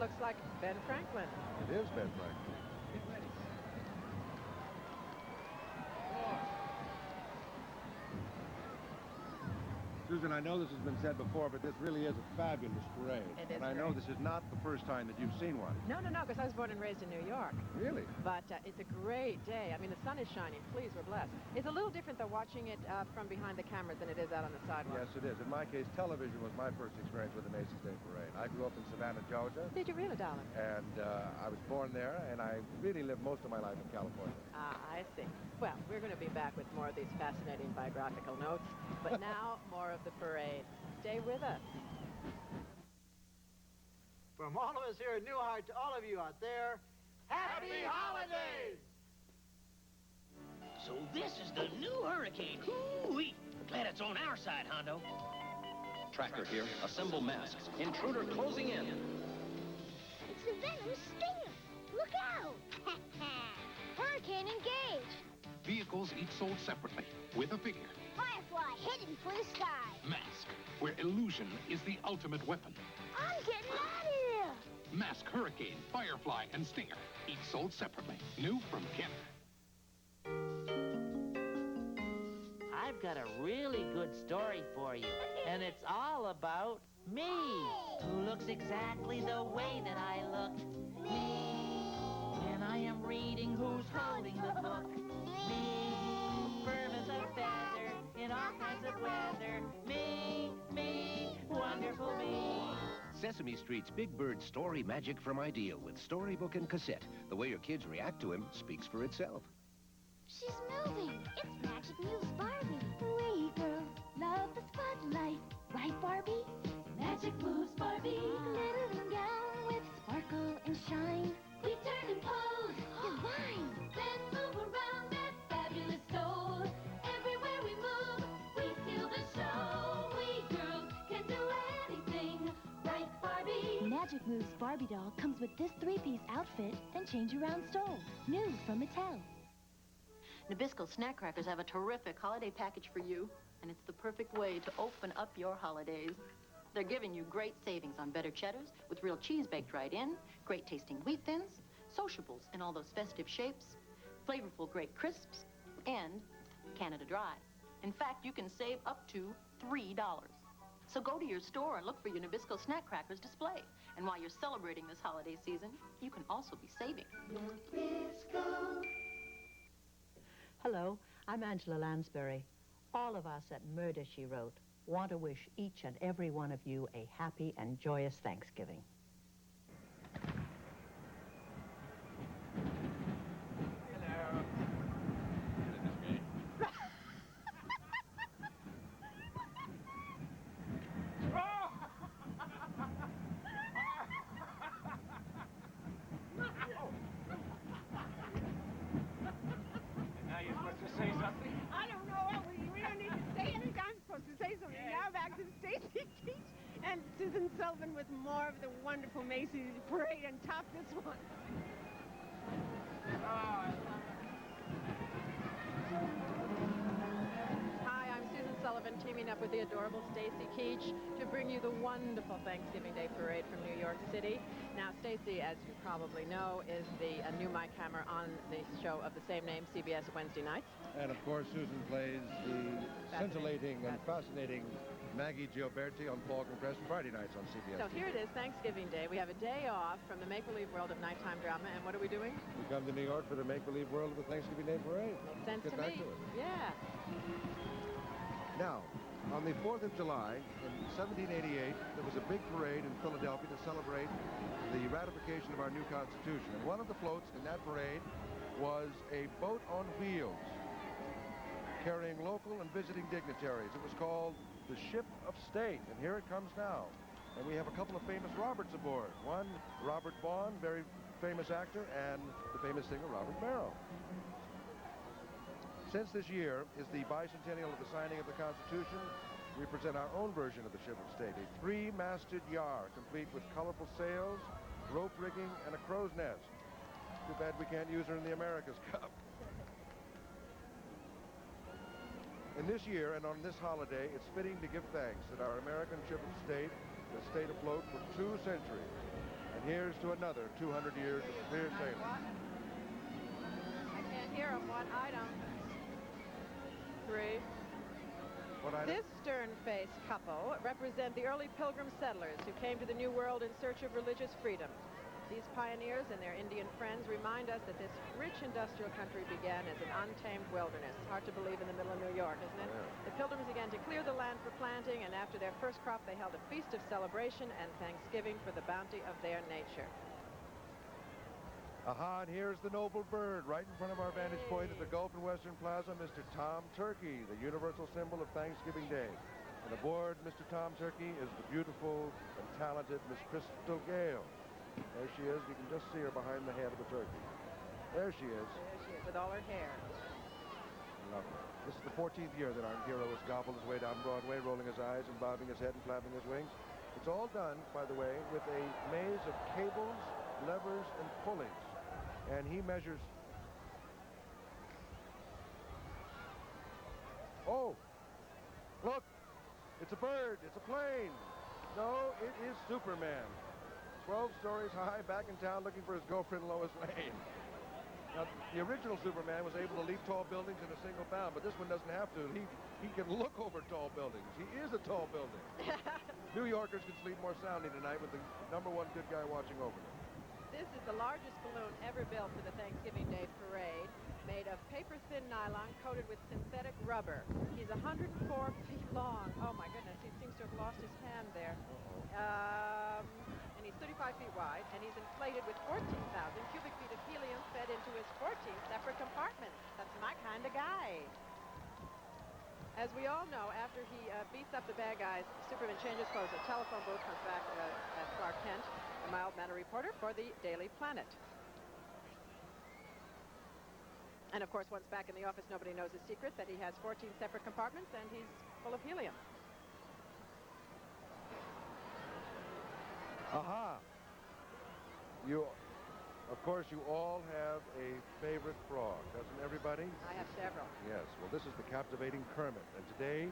looks like Ben Franklin. It is Ben Franklin. Susan, I know this has been said before, but this really is a fabulous parade. It is and I know this is not the first time that you've seen one. No, because I was born and raised in New York. Really? But it's a great day. I mean, the sun is shining. Please, we're blessed. It's a little different, though, watching it from behind the camera than it is out on the sidewalk. Yes, it is. In my case, television was my first experience with the Macy's Day Parade. I grew up in Savannah, Georgia. Did you really, darling? And I was born there, and I really lived most of my life in California. Ah, I see. Well, we're going to be back with more of these fascinating biographical notes. But now, more of the parade. Stay with us. From all of us here at Newhart to all of you out there, Happy Holidays! So this is the new Hurricane. Hoo-wee! Glad it's on our side, Hondo. Tracker here. Assemble masks. Intruder closing in. It's the Venom Stinger. Look out! Hurricane engaged. Vehicles each sold separately, with a figure. Firefly heading for the sky. Mask, where illusion is the ultimate weapon. I'm getting out of here. Mask, Hurricane, Firefly, and Stinger, each sold separately. New from Kenner. I've got a really good story for you, and it's all about me, who looks exactly the way that I look. Me. And I am reading who's holding the book. Me. Firm as a feather in all kinds of weather. Me, wonderful me. Sesame Street's Big Bird Story Magic from Idea with storybook and cassette. The way your kids react to him speaks for itself. She's moving. It's Magic Moves Barbie. We girls love the spotlight. Right, Barbie? Magic Moves Barbie. Glittering gown with sparkle and shine. We turn and pose. Divine. Then move around that fabulous doll. Everywhere we move, we steal the show. We girls can do anything. Right, Barbie? Magic Moves Barbie doll comes with this three-piece outfit and change-around stole. New from Mattel. Nabisco snack crackers have a terrific holiday package for you, and it's the perfect way to open up your holidays. They're giving you great savings on better cheddars with real cheese baked right in, great tasting wheat thins, sociables in all those festive shapes, flavorful great crisps, and Canada Dry. In fact, you can save up to $3. So go to your store and look for your Nabisco snack crackers display. And while you're celebrating this holiday season, you can also be saving. Nabisco. Hello, I'm Angela Lansbury. All of us at Murder, She Wrote want to wish each and every one of you a happy and joyous Thanksgiving. Hello. Now you're supposed to say something? I don't know. We don't need to say anything. I'm supposed to say something. Now back to Stacy Keach and Susan Sullivan with more of the wonderful Macy's parade and top this one. Hi, I'm Susan Sullivan, teaming up with the adorable Stacy Keach to bring you the wonderful Thanksgiving Day parade from New York City. Now, Stacy, as you probably know, is the new My Camera on the show of the same name, CBS Wednesday nights. And, of course, Susan plays the scintillating and fascinating Maggie Gioberti on Falcon Crest Friday nights on CBS. So here it is, Thanksgiving Day. We have a day off from the make-believe world of nighttime drama, and what are we doing? We come to New York for the make-believe world of the Thanksgiving Day Parade. Makes sense Let's to get back me. to it. Yeah. Now, on the 4th of July in 1788, there was a big parade in Philadelphia to celebrate the ratification of our new Constitution. And one of the floats in that parade was a boat on wheels carrying local and visiting dignitaries. It was called the Ship of State, and here it comes now. And we have a couple of famous Roberts aboard. One, Robert Vaughn, very famous actor, and the famous singer Robert Barrow. Since this year is the bicentennial of the signing of the Constitution, we present our own version of the Ship of State, a three-masted yar, complete with colorful sails, rope rigging, and a crow's nest. Too bad we can't use her in the America's Cup. In this year and on this holiday, it's fitting to give thanks that our American Ship of State has stayed afloat for 2 centuries. And And here's to another 200 years of clear sailing. I can't hear them. What item? 3. What item? This stern-faced couple represent the early pilgrim settlers who came to the New World in search of religious freedom. These pioneers and their Indian friends remind us that this rich industrial country began as an untamed wilderness. Hard to believe in the middle of New York, isn't it? Yeah. The pilgrims began to clear the land for planting, and after their first crop, they held a feast of celebration and thanksgiving for the bounty of their nature. Aha, and here's the noble bird right in front of our vantage point at the Gulf and Western Plaza, Mr. Tom Turkey, the universal symbol of Thanksgiving Day. And aboard Mr. Tom Turkey is the beautiful and talented Miss Crystal Gale. There she is. You can just see her behind the head of the turkey. There she is. There she is, with all her hair. Lovely. This is the 14th year that our hero has gobbled his way down Broadway, rolling his eyes and bobbing his head and flapping his wings. It's all done, by the way, with a maze of cables, levers, and pulleys. And he measures... Oh! Look! It's a bird! It's a plane! No, it is Superman. 12 stories high, back in town looking for his girlfriend Lois Lane. Now, the original Superman was able to leap tall buildings in a single bound, but this one doesn't have to. He can look over tall buildings. He is a tall building. New Yorkers can sleep more soundly tonight with the #1 good guy watching over them. This is the largest balloon ever built for the Thanksgiving Day parade, made of paper-thin nylon coated with synthetic rubber. He's 104 feet long. Oh, my goodness, he seems to have lost his hand there. And he's 35 feet wide, and he's inflated with 14,000 cubic feet of helium fed into his 14 separate compartments. That's my kind of guy. As we all know, after he beats up the bad guys, Superman changes clothes. A telephone booth comes back as Clark Kent, a mild-mannered reporter for the Daily Planet. And, of course, once back in the office, nobody knows his secret, that he has 14 separate compartments, and he's full of helium. Aha! Of course, you all have a favorite frog, doesn't everybody? I have several. Yes, well, this is the captivating Kermit, and today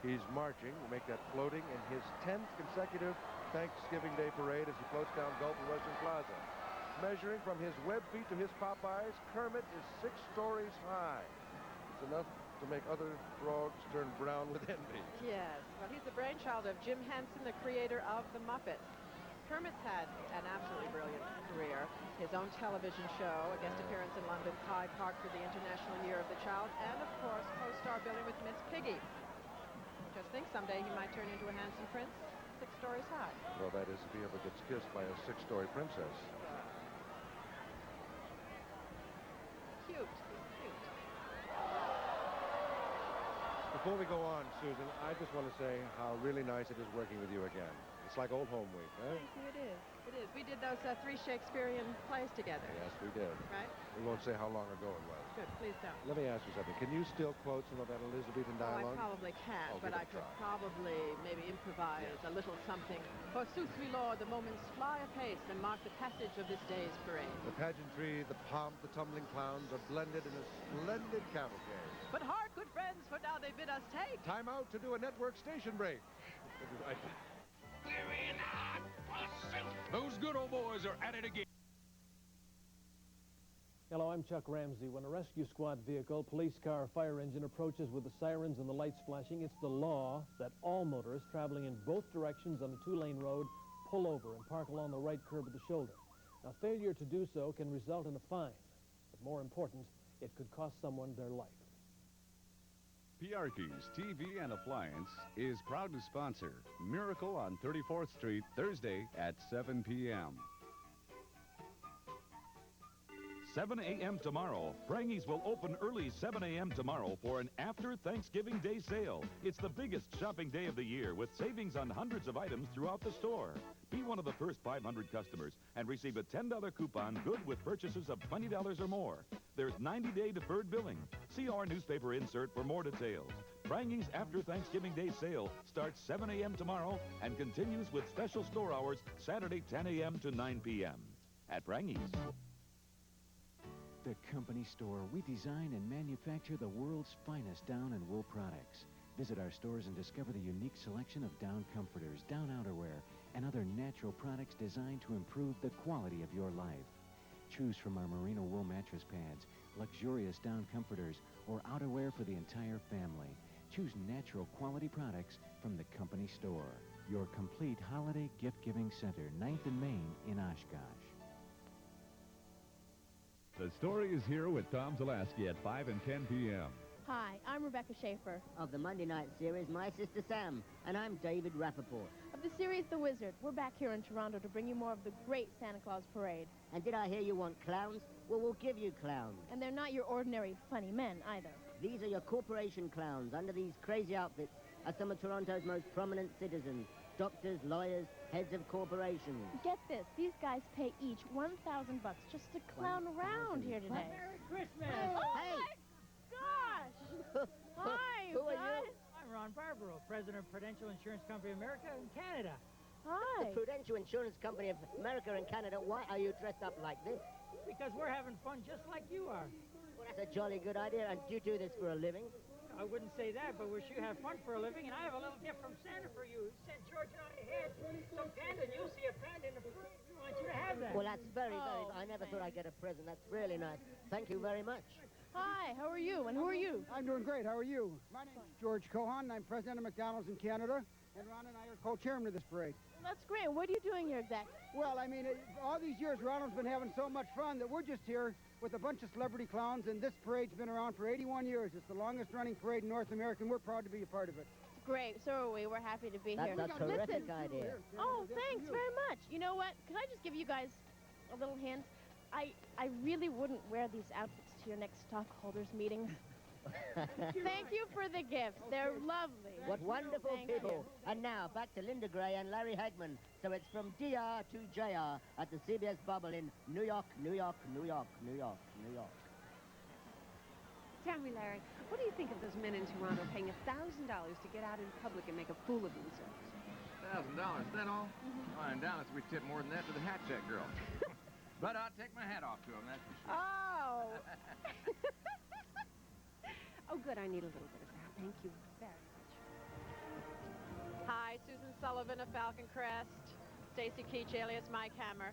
he's marching, we'll make that floating, in his 10th consecutive Thanksgiving Day parade as he floats down Gulf and Western Plaza. Measuring from his web feet to his Popeyes, Kermit is 6 stories high. It's enough to make other frogs turn brown with envy. Yes, well, he's the brainchild of Jim Henson, the creator of the Muppets. Kermit's had an absolutely brilliant career. His own television show, a guest appearance in London's Hyde Park for the International Year of the Child, and, of course, co-star billing with Miss Piggy. Just think someday he might turn into a handsome prince 6 stories high. Well, that is if he ever gets kissed by a 6-story princess. Cute. He's cute. Before we go on, Susan, I just want to say how really nice it is working with you again. It's like old home week, huh? Thank you, it is. It is. We did those 3 Shakespearean plays together. Yes, we did. Right? We won't say how long ago it was. Good, please don't. Let me ask you something. Can you still quote some of that Elizabethan dialogue? Oh, I probably can't, but I could probably maybe improvise a little something. Forsooth, we lord, the moments fly apace and mark the passage of this day's parade. The pageantry, the pomp, the tumbling clowns are blended in a splendid cavalcade. But hark, good friends, for now they bid us take. Time out to do a network station break. We'll be right back. Those good old boys are at it again. Hello, I'm Chuck Ramsey. When a rescue squad vehicle, police car, fire engine approaches with the sirens and the lights flashing, it's the law that all motorists traveling in both directions on a 2-lane road pull over and park along the right curb of the shoulder. Now, failure to do so can result in a fine, but more important, it could cost someone their life. Piarchi's TV and Appliance is proud to sponsor Miracle on 34th Street, Thursday at 7 p.m. 7 a.m. tomorrow. Prange's will open early 7 a.m. tomorrow for an after Thanksgiving Day sale. It's the biggest shopping day of the year with savings on hundreds of items throughout the store. Be one of the first 500 customers and receive a $10 coupon good with purchases of $20 or more. There's 90-day deferred billing. See our newspaper insert for more details. Prange's after Thanksgiving Day sale starts 7 a.m. tomorrow and continues with special store hours Saturday 10 a.m. to 9 p.m. at Prange's. The Company Store. We design and manufacture the world's finest down and wool products. Visit our stores and discover the unique selection of down comforters, down outerwear, and other natural products designed to improve the quality of your life. Choose from our merino wool mattress pads, luxurious down comforters, or outerwear for the entire family. Choose natural quality products from the company store. Your complete holiday gift-giving center, 9th and Main in Oshkosh. The Story is here with Tom Zalaski at 5 and 10 p.m. Hi, I'm Rebecca Schaefer. Of the Monday night series, My Sister Sam, and I'm David Rappaport. Of the series The Wizard, we're back here in Toronto to bring you more of the great Santa Claus parade. And did I hear you want clowns? Well, we'll give you clowns. And they're not your ordinary funny men, either. These are your corporation clowns. Under these crazy outfits are some of Toronto's most prominent citizens. Doctors, lawyers, heads of corporations. Get this, these guys pay each $1,000 just to clown around here today. Merry Christmas! Oh, hey! My gosh! Hi, Who are guys. you? I'm Ron Barbaro, President of Prudential Insurance Company of America and Canada. Hi. The Prudential Insurance Company of America and Canada. Why are you dressed up like this? Because we're having fun just like you are. Well, that's a jolly good idea. And do you do this for a living? I wouldn't say that, but we sure have fun for a living, and I have a little gift from Santa for you. He sent George and I ahead some panda, and you'll see a panda in the parade. We want you to have that. Well, that's very. I never thought I'd get a present. That's really nice. Thank you very much. Hi, how are you? And who are you? I'm doing great. How are you? My name's George Cohan, and I'm president of McDonald's in Canada, and Ron and I are co-chairman of this parade. Well, that's great. What are you doing here exactly? Well, I mean, all these years, Ronald's been having so much fun that we're just here with a bunch of celebrity clowns, and this parade's been around for 81 years. It's the longest-running parade in North America, and we're proud to be a part of it. Great. So are we. We're happy to be here. That's a terrific idea. Oh, thanks very much. You know what? Can I just give you guys a little hint? I really wouldn't wear these outfits to your next stockholders meeting. Thank you for the gifts. They're lovely. What wonderful Thank people. you. And now, back to Linda Gray and Larry Hagman. So it's from DR to JR at the CBS bubble in New York, New York, New York, New York, New York. Tell me, Larry, what do you think of those men in Toronto paying $1,000 to get out in public and make a fool of themselves? $1,000, that all? Oh, in Dallas, we tip more than that to the hat check girl. But I'll take my hat off to him, that's for sure. Oh! Oh, good, I need a little bit of that. Thank you very much. Hi, Susan Sullivan of Falcon Crest. Stacy Keach, alias Mike Hammer.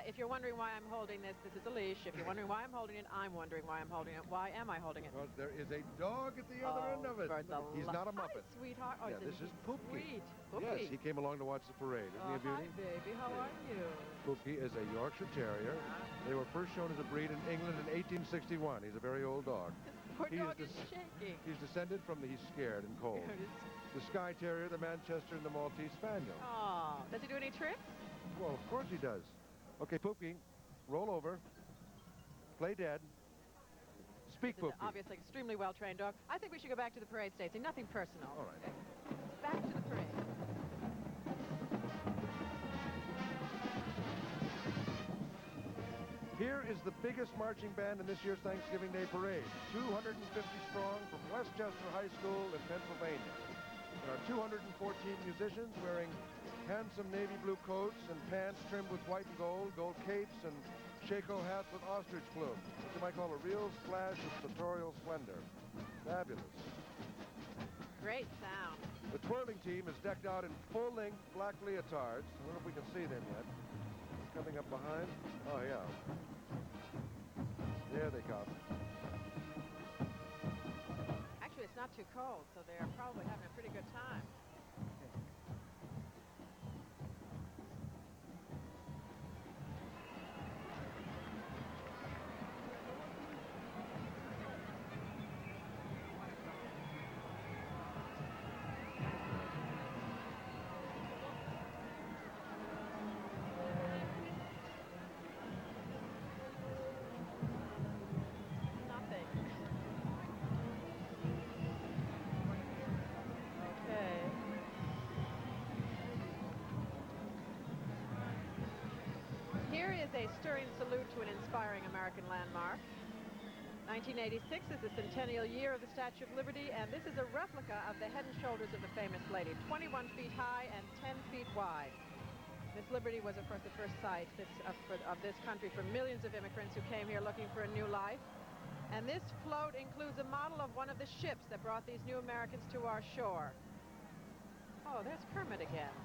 If you're wondering why I'm holding this, this is a leash. If you're wondering why I'm holding it, I'm wondering why I'm holding it. Why am I holding it? Because there is a dog at the other end of it. He's not a Muppet. Hi, sweetheart. Oh, yeah, this is Poopy. Sweet. Poopy. Yes, he came along to watch the parade. Isn't he a beauty? Hi, baby. How are you? Poopy is a Yorkshire Terrier. They were first shown as a breed in England in 1861. He's a very old dog. Poor dog is shaking. He's descended from he's scared and cold. The Skye Terrier, the Manchester, and the Maltese Spaniel. Oh, does he do any tricks? Well, of course he does. Okay, Poopy, roll over. Play dead. Speak, Poopy. Obviously, extremely well-trained dog. I think we should go back to the parade, Stacey. Nothing personal. All right. Okay. Back to the parade. Here is the biggest marching band in this year's Thanksgiving Day parade. 250 strong from Westchester High School in Pennsylvania. There are 214 musicians wearing handsome navy blue coats and pants trimmed with white and gold capes, and shako hats with ostrich plumes. What you might call a real splash of sartorial splendor. Fabulous. Great sound. The twirling team is decked out in full-length black leotards. I wonder if we can see them yet. Coming up behind. Oh, yeah. There they come. Actually, it's not too cold, so they're probably having a pretty good time. A stirring salute to an inspiring American landmark. 1986 is the centennial year of the Statue of Liberty, and this is a replica of the head and shoulders of the famous lady, 21 feet high and 10 feet wide. Miss Liberty was, of course, the first sight of this country for millions of immigrants who came here looking for a new life. And this float includes a model of one of the ships that brought these new Americans to our shore. Oh, there's Kermit again.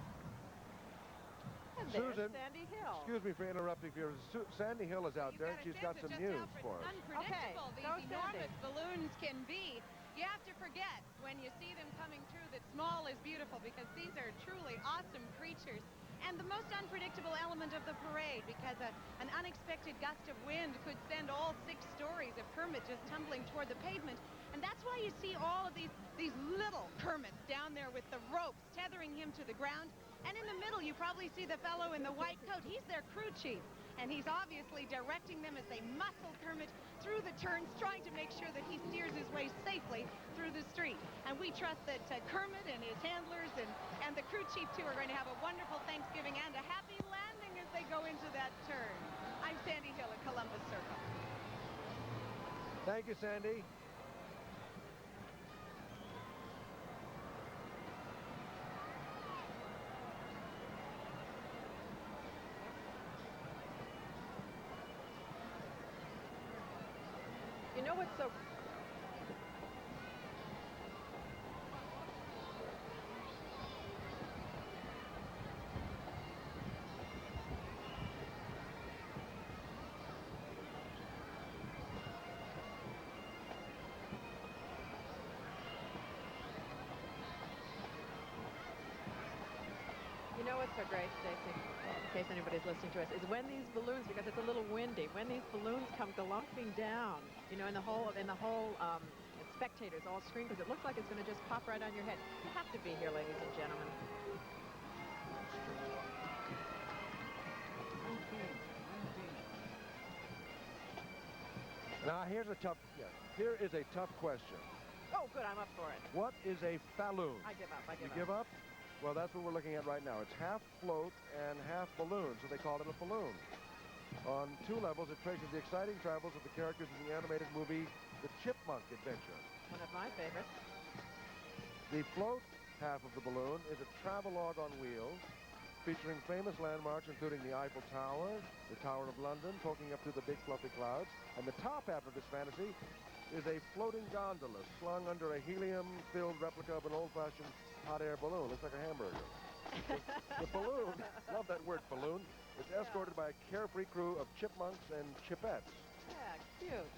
There's Susan, Sandy Hill. excuse me for interrupting here. Sandy Hill is out there, and she's got some news for us. Unpredictable Okay, go these enormous Sandy. balloons can be. You have to forget when you see them coming through that small is beautiful, because these are truly awesome creatures. And the most unpredictable element of the parade, because an unexpected gust of wind could send all 6 stories of Kermit just tumbling toward the pavement. And that's why you see all of these little Kermits down there with the ropes tethering him to the ground. And in the middle, you probably see the fellow in the white coat. He's their crew chief. And he's obviously directing them as they muscle Kermit through the turns, trying to make sure that he steers his way safely through the street. And we trust that Kermit and his handlers and the crew chief, too, are going to have a wonderful Thanksgiving and a happy landing as they go into that turn. I'm Sandy Hill at Columbus Circle. Thank you, Sandy. You know what's so... You know what's so great, Stacy, in case anybody's listening to us, is when these balloons, because it's a little windy, when these balloons come galumphing down, you know, in the whole spectators all scream, because it looks like it's going to just pop right on your head. You have to be here, ladies and gentlemen. Now, here is a tough question. Oh, good, I'm up for it. What is a falloon? I give up, You give up? Well, that's what we're looking at right now. It's half float and half balloon, so they call it a falloon. On 2 levels, it traces the exciting travels of the characters in the animated movie The Chipmunk Adventure. One of my favorites. The float half of the balloon is a travelogue on wheels, featuring famous landmarks including the Eiffel Tower, the Tower of London, poking up through the big fluffy clouds. And the top half of this fantasy is a floating gondola slung under a helium-filled replica of an old-fashioned hot air balloon. Looks like a hamburger. The balloon, love that word, balloon, is escorted by a carefree crew of chipmunks and chipettes. Yeah, cute.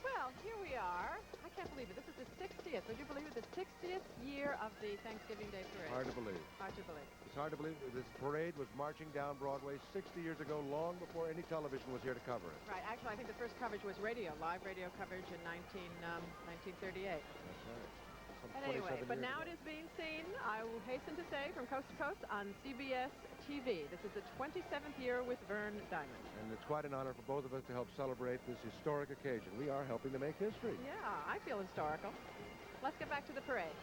Well, here we are. I can't believe it. This is the 60th. Would you believe it? The 60th year of the Thanksgiving Day Parade. Hard to believe. Hard to believe. It's hard to believe this parade was marching down Broadway 60 years ago, long before any television was here to cover it. Right. Actually, I think the first coverage was radio, live radio coverage in 1938. That's right. But anyway, but now it is being seen, I will hasten to say, from coast to coast on CBS TV. This is the 27th year with Vern Diamond. And it's quite an honor for both of us to help celebrate this historic occasion. We are helping to make history. Yeah, I feel historical. Let's get back to the parade.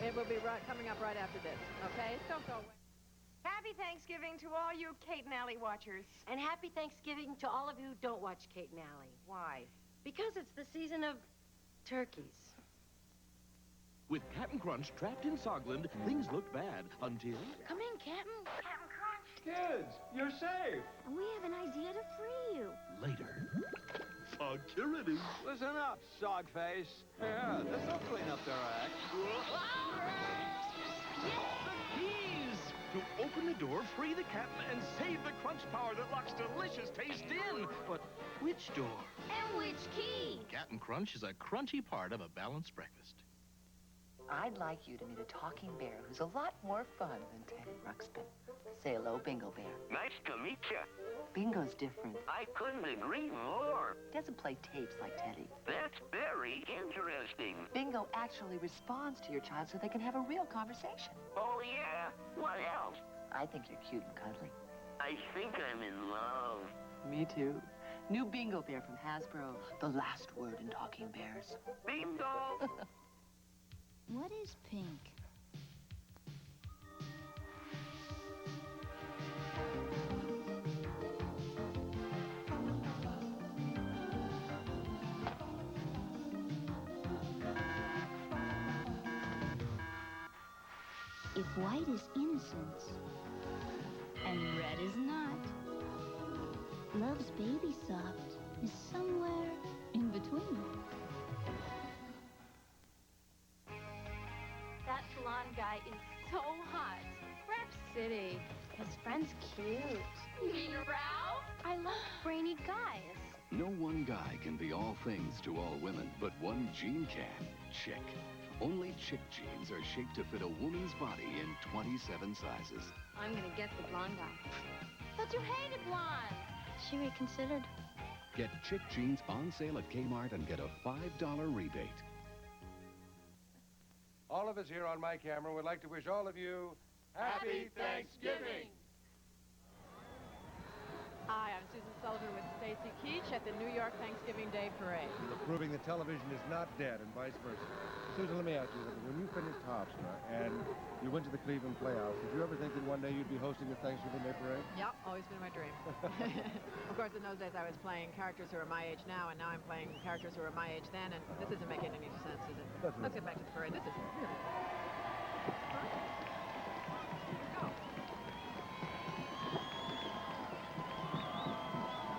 It will be coming up right after this, okay? Don't go away. Happy Thanksgiving to all you Kate and Allie watchers. And happy Thanksgiving to all of you who don't watch Kate and Allie. Why? Because it's the season of turkeys. With Captain Crunch trapped in Sogland, things looked bad until... Come in, Captain. Captain Crunch. Kids, you're safe. And we have an idea to free you. Later. Security. Listen up, Sogface. Yeah, this'll clean up their act. The keys! To open the door, free the captain, and save the crunch power that locks delicious taste in. But which door? And which key? Captain Crunch is a crunchy part of a balanced breakfast. I'd like you to meet a talking bear who's a lot more fun than Teddy Ruxpin. Say hello, Bingo Bear. Nice to meet you. Bingo's different. I couldn't agree more. He doesn't play tapes like Teddy. That's very interesting. Bingo actually responds to your child so they can have a real conversation. Oh, yeah? What else? I think you're cute and cuddly. I think I'm in love. Me too. New Bingo Bear from Hasbro. The last word in talking bears. Bingo! What is pink? If white is innocence and red is not, love's baby soft is somewhere in between. That salon guy is so hot. Rap City. His friend friend's cute. Mean Ralph? I love brainy guys. No one guy can be all things to all women, but one jean can. Chic. Only Chic jeans are shaped to fit a woman's body in 27 sizes. I'm gonna get the blonde guy. But you hated blonde. She reconsidered. Get Chic jeans on sale at Kmart and get a $5 rebate. All of us here on my camera would like to wish all of you Happy Thanksgiving! Hi, I'm Susan Sullivan with Stacy Keach at the New York Thanksgiving Day Parade. You're proving that television is not dead and vice versa. Susan, let me ask you something. When you finished Hofstra and you went to the Cleveland Playhouse, did you ever think that one day you'd be hosting the Thanksgiving Day Parade? Yep, always been my dream. Of course, in those days I was playing characters who are my age now, and now I'm playing characters who are my age then, and this isn't making any sense, is it? Let's get back to the parade. This is really...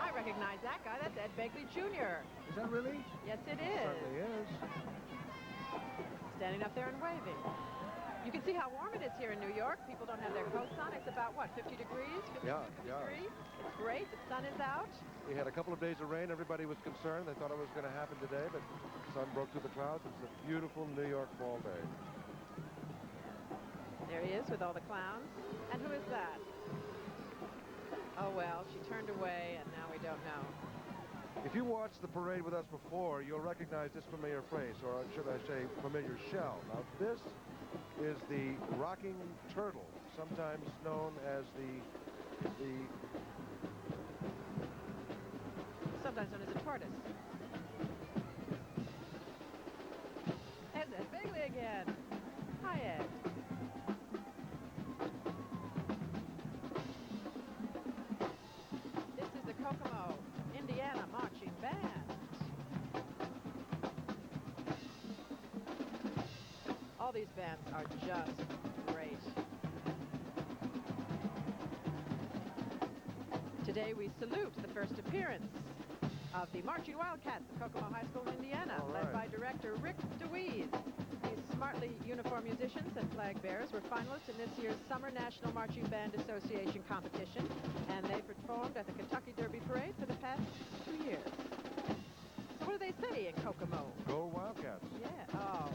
I recognize that guy. That's Ed Begley Jr. Is that really? Yes, it It is. certainly is. Standing up there and waving. You can see how warm it is here in New York. People don't have their coats on. It's about, what, 50 degrees? 50, Yeah, 53? yeah. It's great. The sun is out. We had a couple of days of rain. Everybody was concerned. They thought it was going to happen today, but the sun broke through the clouds. It's a beautiful New York fall day. There he is with all the clowns. And who is that? Oh, well, she turned away, and now we don't know. If you watched the parade with us before, you'll recognize this familiar face, or should I say familiar shell. Now, this is the rocking turtle, sometimes known as sometimes known as a tortoise. There's Ed Begley again. Hi, Ed. This is the Kokomo, Indiana Marching Band. All these bands are just great. Today we salute the first appearance of the Marching Wildcats of Kokomo High School in Indiana, led by director Rick DeWeese. These smartly uniformed musicians and flag bearers were finalists in this year's Summer National Marching Band Association competition, and they performed at the Kentucky Derby Parade for the past 2 years. So what do they say in Kokomo? Go Wildcats. Yeah. Oh.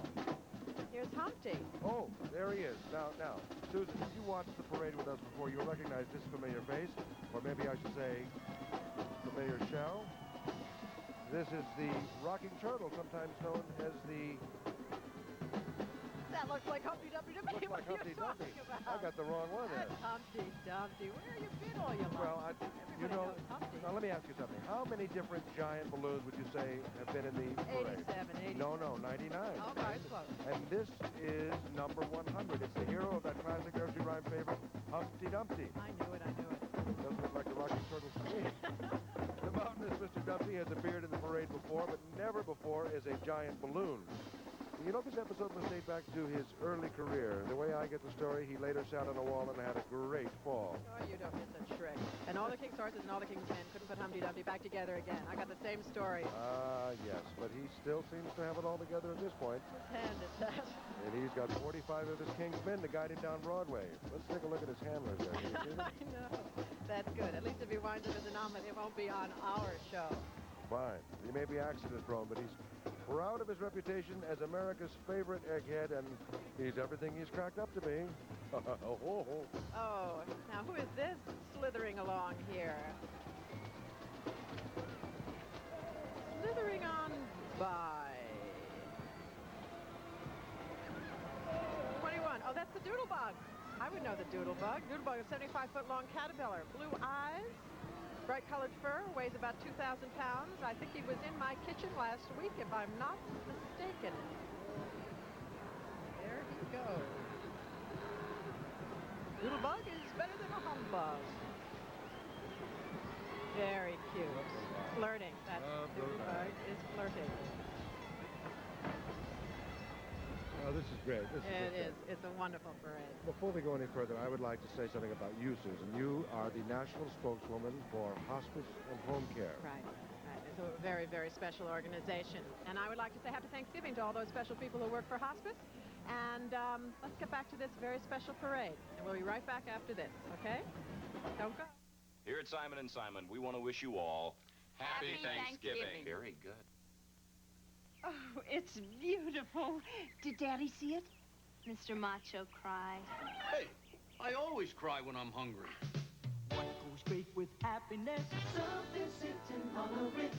Here's Humpty. Oh, there he is. Now, Susan, if you watched the parade with us before, you'll recognize this familiar face, or maybe I should say familiar shell. This is the rocking turtle, sometimes known as the... That looks like Humpty Dumpty to me. Looks like Humpty Dumpty. I got the wrong one there. That's Humpty Dumpty. Where have you been all your life? Well, you know, now let me ask you something. How many different giant balloons would you say have been in the parade? 87, 80. No, 99. Oh, right, close. And this is number 100. It's the hero of that classic nursery rhyme favorite, Humpty Dumpty. I knew it. Doesn't look like the rocking turtle to me. The mountainous Mr. Dumpty has appeared in the parade before, but never before as a giant balloon. You know, this episode must date back to his early career. The way I get the story, he later sat on a wall and had a great fall. Oh, you don't get such tricks. And all the king's horses and all the king's men couldn't put Humpty Dumpty back together again. I got the same story. Yes, but he still seems to have it all together at this point. Whose hand is that? And he's got 45 of his king's men to guide him down Broadway. Let's take a look at his handlers there. Can you see them? I know. That's good. At least if he winds up as an omelet, it won't be on our show. Fine. He may be accident-prone, but he's proud of his reputation as America's favorite egghead, and he's everything he's cracked up to be. Oh, now who is this slithering along here? Slithering on by. 21. Oh, that's the Doodlebug. I would know the Doodlebug. Doodlebug is a 75-foot-long caterpillar. Blue eyes. Bright-colored fur, weighs about 2,000 pounds. I think he was in my kitchen last week, if I'm not mistaken. There he goes. Doodlebug is better than a humbug. Very cute. Flirting. That Doodlebug is flirting. Oh, this is great. It is. It's a wonderful parade. Before we go any further, I would like to say something about you, Susan. You are the national spokeswoman for hospice and home care. Right. It's a very, very special organization. And I would like to say happy Thanksgiving to all those special people who work for hospice. And let's get back to this very special parade. And we'll be right back after this, okay? Don't go. Here at Simon & Simon, we want to wish you all Happy Thanksgiving. Very good. Oh, it's beautiful. Did Daddy see it? Mr. Macho cried. Hey, I always cry when I'm hungry. What goes great with happiness? Something sitting on a Ritz.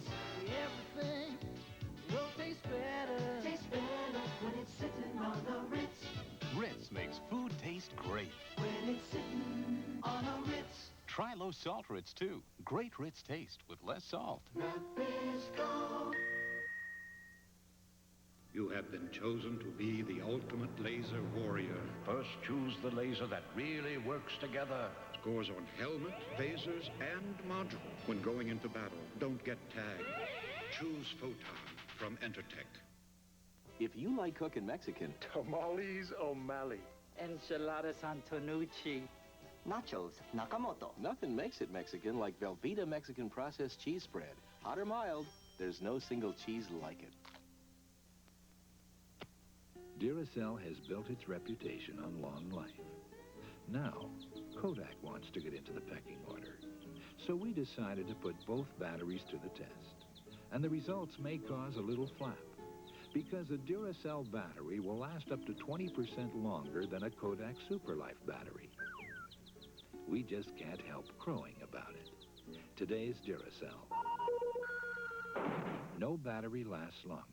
Everything will taste better. Tastes better when it's sitting on a Ritz. Ritz makes food taste great. When it's sitting on a Ritz. Try low salt Ritz, too. Great Ritz taste with less salt. Nabisco. You have been chosen to be the ultimate laser warrior. First, choose the laser that really works together. Scores on helmet, phasers, and module. When going into battle, don't get tagged. Choose Photon from Entertech. If you like cooking Mexican, tamales O'Malley. Enchiladas Antonucci. nachos Nakamoto. Nothing makes it Mexican like Velveeta Mexican processed cheese spread. Hot or mild, there's no single cheese like it. Duracell has built its reputation on long life. Now, Kodak wants to get into the pecking order. So we decided to put both batteries to the test. And the results may cause a little flap, because a Duracell battery will last up to 20% longer than a Kodak Superlife battery. We just can't help crowing about it. Today's Duracell. No battery lasts longer.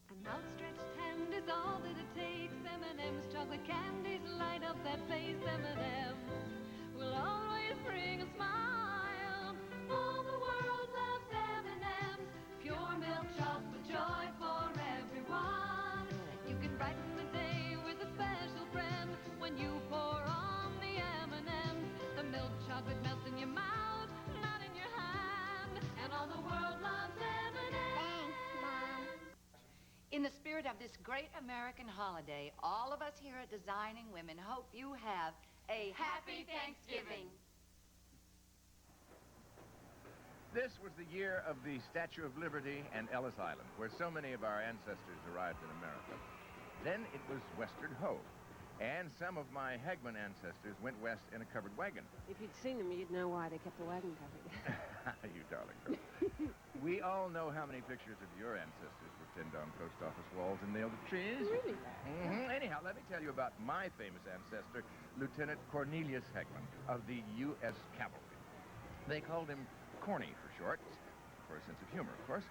An outstretched hand is all that it takes. M&M's chocolate candies light up that face. M&M's will always bring a smile. All the world loves M&M's. Pure milk chocolate joy for everyone. You can brighten the day with a special friend when you pour on the M&M's. The milk chocolate melts in your mouth, not in your hand. And all the world loves M&M's. Thanks, Mom. In the spirit of this great American holiday, all of us here at Designing Women hope you have a Happy Thanksgiving. This was the year of the Statue of Liberty and Ellis Island, where so many of our ancestors arrived in America. Then it was Western Hoe, and some of my Hagman ancestors went west in a covered wagon. If you'd seen them, you'd know why they kept the wagon covered. You darling girl. We all know how many pictures of your ancestors were pinned on post office walls and nailed to trees. Really? Anyhow, let me tell you about my famous ancestor, Lieutenant Cornelius Hagman of the U.S. Cavalry. They called him Corny for short, for a sense of humor, of course.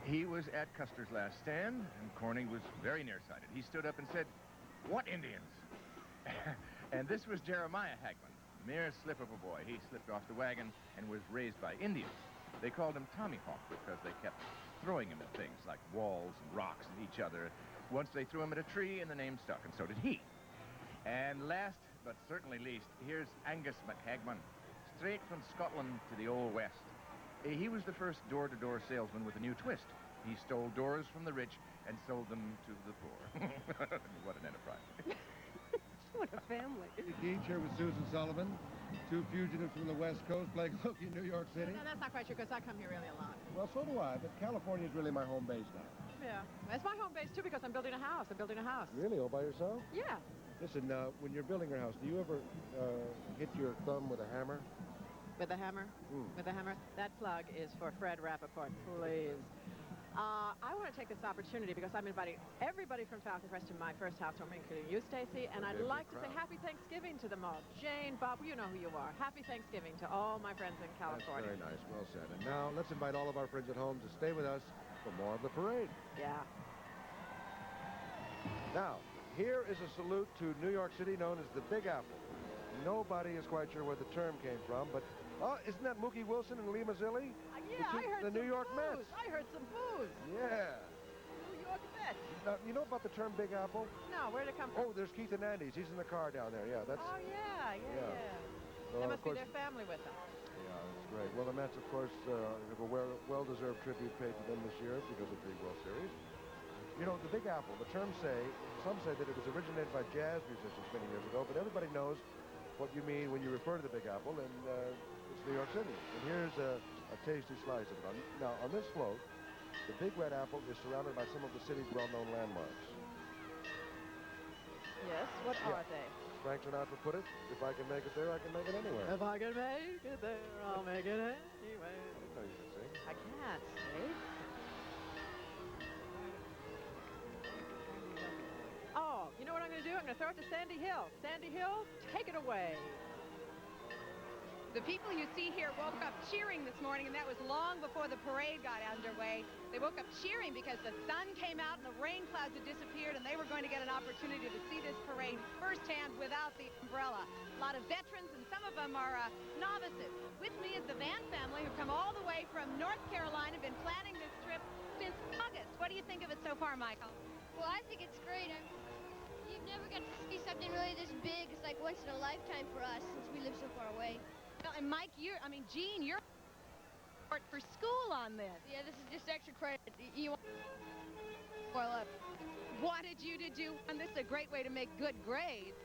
He was at Custer's last stand, and Corny was very nearsighted. He stood up and said, "What Indians?" And this was Jeremiah Hagman, mere slip of a boy. He slipped off the wagon and was raised by Indians. They called him Tommy Hawk because they kept throwing him at things like walls and rocks and each other. Once they threw him at a tree and the name stuck, and so did he. And last, but certainly least, here's Angus McHagman, straight from Scotland to the Old West. He was the first door-to-door salesman with a new twist. He stole doors from the rich and sold them to the poor. What an enterprise. What a family. Keach here with Susan Sullivan, two fugitives from the West Coast playing hooky in New York City. No, that's not quite true, because I come here really a lot. Well, so do I, but California is really my home base now. Yeah. It's my home base, too, because I'm building a house. I'm building a house. Really? All by yourself? Yeah. Listen, when you're building your house, do you ever hit your thumb with a hammer? With a hammer? With a hammer? That plug is for Fred Rappaport, please. I want to take this opportunity because I'm inviting everybody from Falcon Crest to my first housewarming, including you, Stacy, and I'd like to say Happy Thanksgiving to them all. Jane, Bob, you know who you are. Happy Thanksgiving to all my friends in California. That's very nice. Well said. And now let's invite all of our friends at home to stay with us for more of the parade. Yeah. Now, here is a salute to New York City known as the Big Apple. Nobody is quite sure where the term came from, but isn't that Mookie Wilson and Lee Mazzilli? Yeah, I heard the New York Mets. I heard some booze. Yeah. New York Mets. Now, you know about the term Big Apple? No, where'd it come from? Oh, there's Keith Hernandez. He's in the car down there. Yeah, that's. Oh, yeah. Well, That must be their family with them. Yeah, that's great. Well, the Mets, of course, have a well-deserved tribute paid to them this year because of the World Series. You know, the Big Apple, the term some say that it was originated by jazz musicians many years ago, but everybody knows what you mean when you refer to the Big Apple, and it's New York City. And here's a tasty slice of it. Now, on this float, the Big Red Apple is surrounded by some of the city's well-known landmarks. Yes? What are they? Frank Sinatra put it, if I can make it there, I can make it anywhere. If I can make it there, I'll make it anyway. I didn't know you could sing. I can't, see? Oh, you know what I'm going to do? I'm going to throw it to Sandy Hill. Sandy Hill, take it away. The people you see here woke up cheering this morning, and that was long before the parade got underway. They woke up cheering because the sun came out and the rain clouds had disappeared, and they were going to get an opportunity to see this parade firsthand without the umbrella. A lot of veterans, and some of them are novices. With me is the Van family, who've come all the way from North Carolina, been planning this trip since August. What do you think of it so far, Michael? Well, I think it's great. You've never got to see something really this big. It's like once in a lifetime for us since we live so far away. And Mike, Gene, you're for school on this. Yeah, this is just extra credit. You wanted you to do, and this is a great way to make good grades.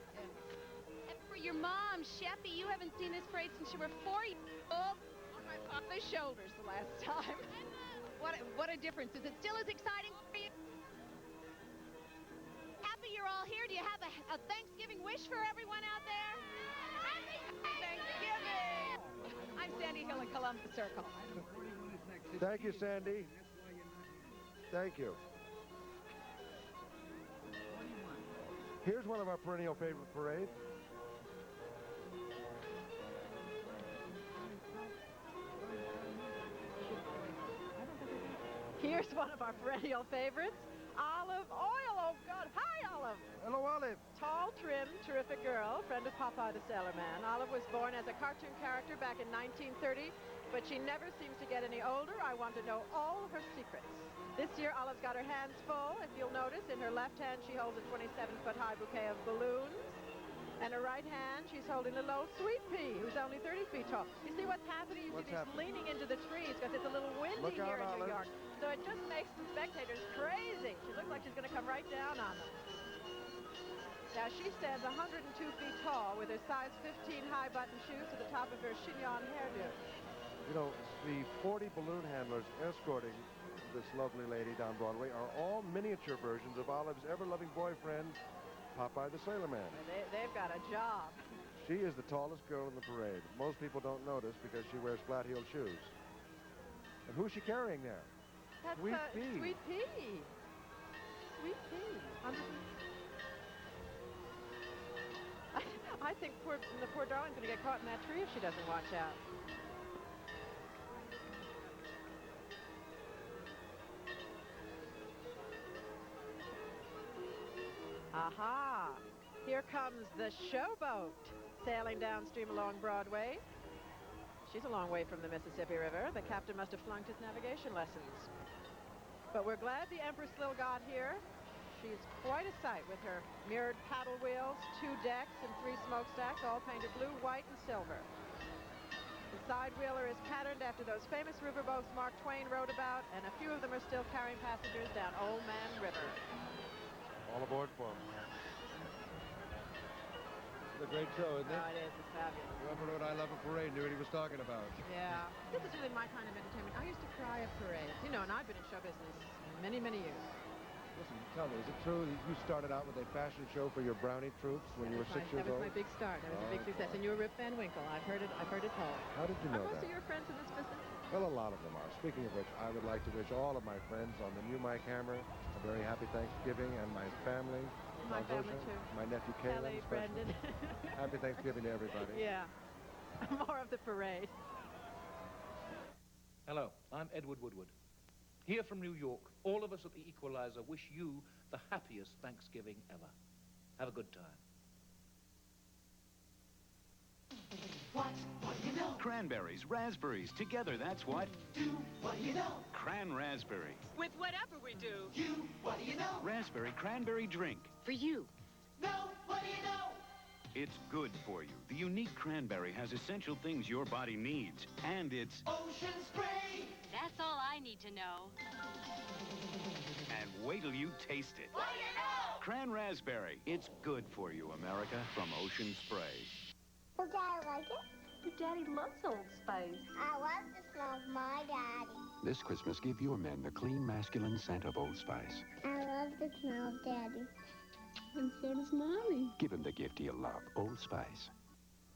And for your mom, Sheppy, you haven't seen this parade since you were 4 years old. On my papa's shoulders the last time. What a difference. Is it still as exciting for you? Happy you're all here. Do you have a Thanksgiving wish for everyone out there? Happy Thanksgiving! I'm Sandy Hill at Columbus Circle. Thank you, Sandy. Thank you. Here's one of our perennial favorite parades. Here's one of our perennial favorites, Olive Oil. Oh, God. Hi, Olive. Hello, Olive. Tall, trim, terrific girl, friend of Popeye the Sailor Man. Olive was born as a cartoon character back in 1930, but she never seems to get any older. I want to know all her secrets. This year, Olive's got her hands full. If you'll notice, in her left hand, she holds a 27-foot-high bouquet of balloons. And her right hand, she's holding a little Sweet Pea, who's only 30 feet tall. You see what's happening? You see she's leaning into the trees because it's a little windy here in New York. So it just makes the spectators crazy. She looks like she's going to come right down on them. Now, she stands 102 feet tall with her size 15 high-button shoes to the top of her chignon hairdo. You know, the 40 balloon handlers escorting this lovely lady down Broadway are all miniature versions of Olive's ever-loving boyfriend, Popeye the Sailor Man. They've got a job. She is the tallest girl in the parade. Most people don't notice because she wears flat-heeled shoes. And who's she carrying there? That's Sweet Pea. Sweet Pea. Sweet Pea. I think the poor darling's going to get caught in that tree if she doesn't watch out. Aha! Here comes the showboat sailing downstream along Broadway. She's a long way from the Mississippi River. The captain must have flunked his navigation lessons. But we're glad the Empress Lil got here. She's quite a sight with her mirrored paddle wheels, 2 decks, and 3 smokestacks, all painted blue, white, and silver. The side wheeler is patterned after those famous riverboats Mark Twain wrote about, and a few of them are still carrying passengers down Old Man River. All aboard for them. It's a great show, isn't it? Oh, it is. It's fabulous. Whoever wrote I Love a Parade knew what he was talking about. Yeah. This is really my kind of entertainment. I used to cry at parades. You know, and I've been in show business many, many years. Listen, tell me, is it true that you started out with a fashion show for your brownie troops when you were 6 years old? That was my big start. That was a big success. And you were Rip Van Winkle. I've heard it told. How did you know Are that? most of your friends in this business? Well, a lot of them are. Speaking of which, I would like to wish all of my friends on the new Mike Hammer a very happy Thanksgiving, and my family. My family, too. My nephew, Caleb, Kelly, Brendan. Happy Thanksgiving to everybody. Yeah. More of the parade. Hello, I'm Edward Woodward. Here from New York, all of us at the Equalizer wish you the happiest Thanksgiving ever. Have a good time. What do you know? Cranberries, raspberries, together, that's what. Do what do you know? Cran-Raspberry. With whatever we do. You, what do you know? Raspberry cranberry drink. For you. No, what do you know? It's good for you. The unique cranberry has essential things your body needs, and it's Ocean Spray. That's all I need to know. And wait till you taste it. What do you know? Cran-Raspberry. It's good for you, America, from Ocean Spray. Will Daddy like it? Your daddy loves Old Spice. I love the smell of my daddy. This Christmas, give your men the clean, masculine scent of Old Spice. I love the smell of Daddy. And so does Mommy. Give him the gift he'll love, Old Spice.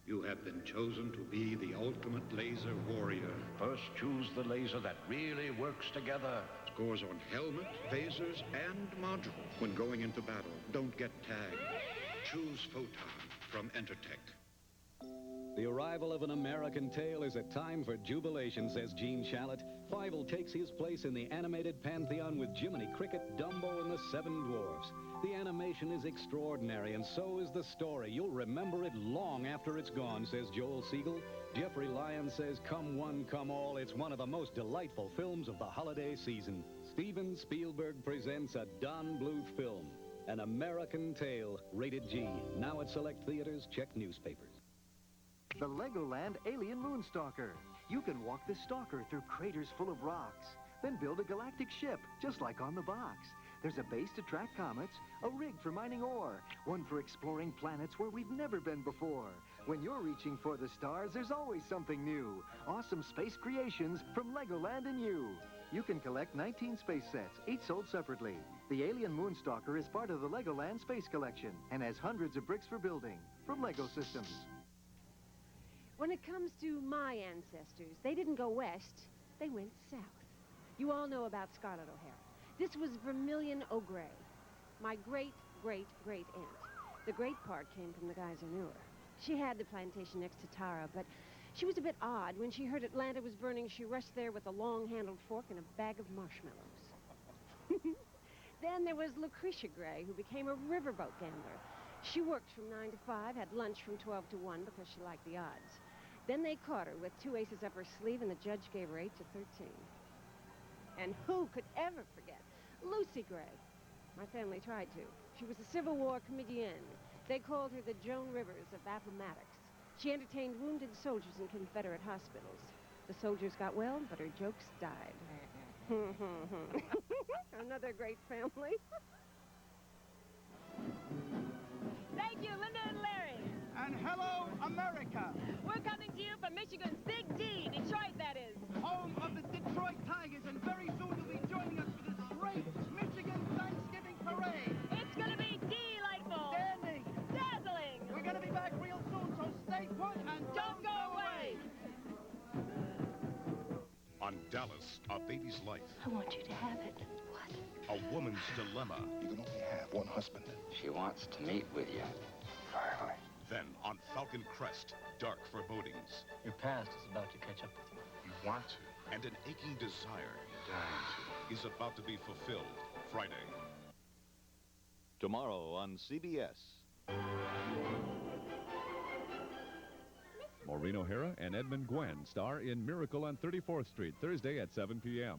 You have been chosen to be the ultimate laser warrior. First, choose the laser that really works together. Scores on helmet, phasers, and module. When going into battle, don't get tagged. Choose Photon from Entertech. The arrival of an American tale is a time for jubilation, says Gene Shalit. Fievel takes his place in the animated pantheon with Jiminy Cricket, Dumbo, and the Seven Dwarfs. The animation is extraordinary, and so is the story. You'll remember it long after it's gone, says Joel Siegel. Jeffrey Lyons says, come one, come all. It's one of the most delightful films of the holiday season. Steven Spielberg presents a Don Bluth film, An American Tale, rated G. Now at select theaters, check newspapers. The Legoland Alien Moonstalker. You can walk the stalker through craters full of rocks, then build a galactic ship, just like on the box. There's a base to track comets, a rig for mining ore, one for exploring planets where we've never been before. When you're reaching for the stars, there's always something new. Awesome space creations from Legoland and you. You can collect 19 space sets, each sold separately. The Alien Moonstalker is part of the Legoland Space Collection and has hundreds of bricks for building from Lego Systems. When it comes to my ancestors, they didn't go west, they went south. You all know about Scarlett O'Hara. This was Vermilion O'Grey, my great-great-great-aunt. The great part came from the guys who knew her. She had the plantation next to Tara, but she was a bit odd. When she heard Atlanta was burning, she rushed there with a long-handled fork and a bag of marshmallows. Then there was Lucretia Gray, who became a riverboat gambler. She worked from 9 to 5, had lunch from 12 to 1 because she liked the odds. Then they caught her with 2 aces up her sleeve, and the judge gave her 8 to 13. And who could ever forget Lucy Gray? My family tried to. She was a Civil War comedienne. They called her the Joan Rivers of Appomattox. She entertained wounded soldiers in Confederate hospitals. The soldiers got well, but her jokes died. Another great family. Thank you, Linda and Larry. And hello, America. We're coming to you from Michigan's Big D, Detroit, that is. Home of the Detroit Tigers, and very soon you'll be joining us for this great Michigan Thanksgiving parade. It's going to be delightful. Standing. Dazzling. We're going to be back real soon, so stay put and don't go away. On Dallas, A Baby's Life. I want you to have it. What? A woman's dilemma. You can only have one husband. She wants to meet with you. Finally. Then on Falcon Crest, dark forebodings. Your past is about to catch up with you. You want to. And an aching desire is about to be fulfilled. Friday. Tomorrow on CBS. Maureen O'Hara and Edmund Gwen star in Miracle on 34th Street, Thursday at 7 p.m.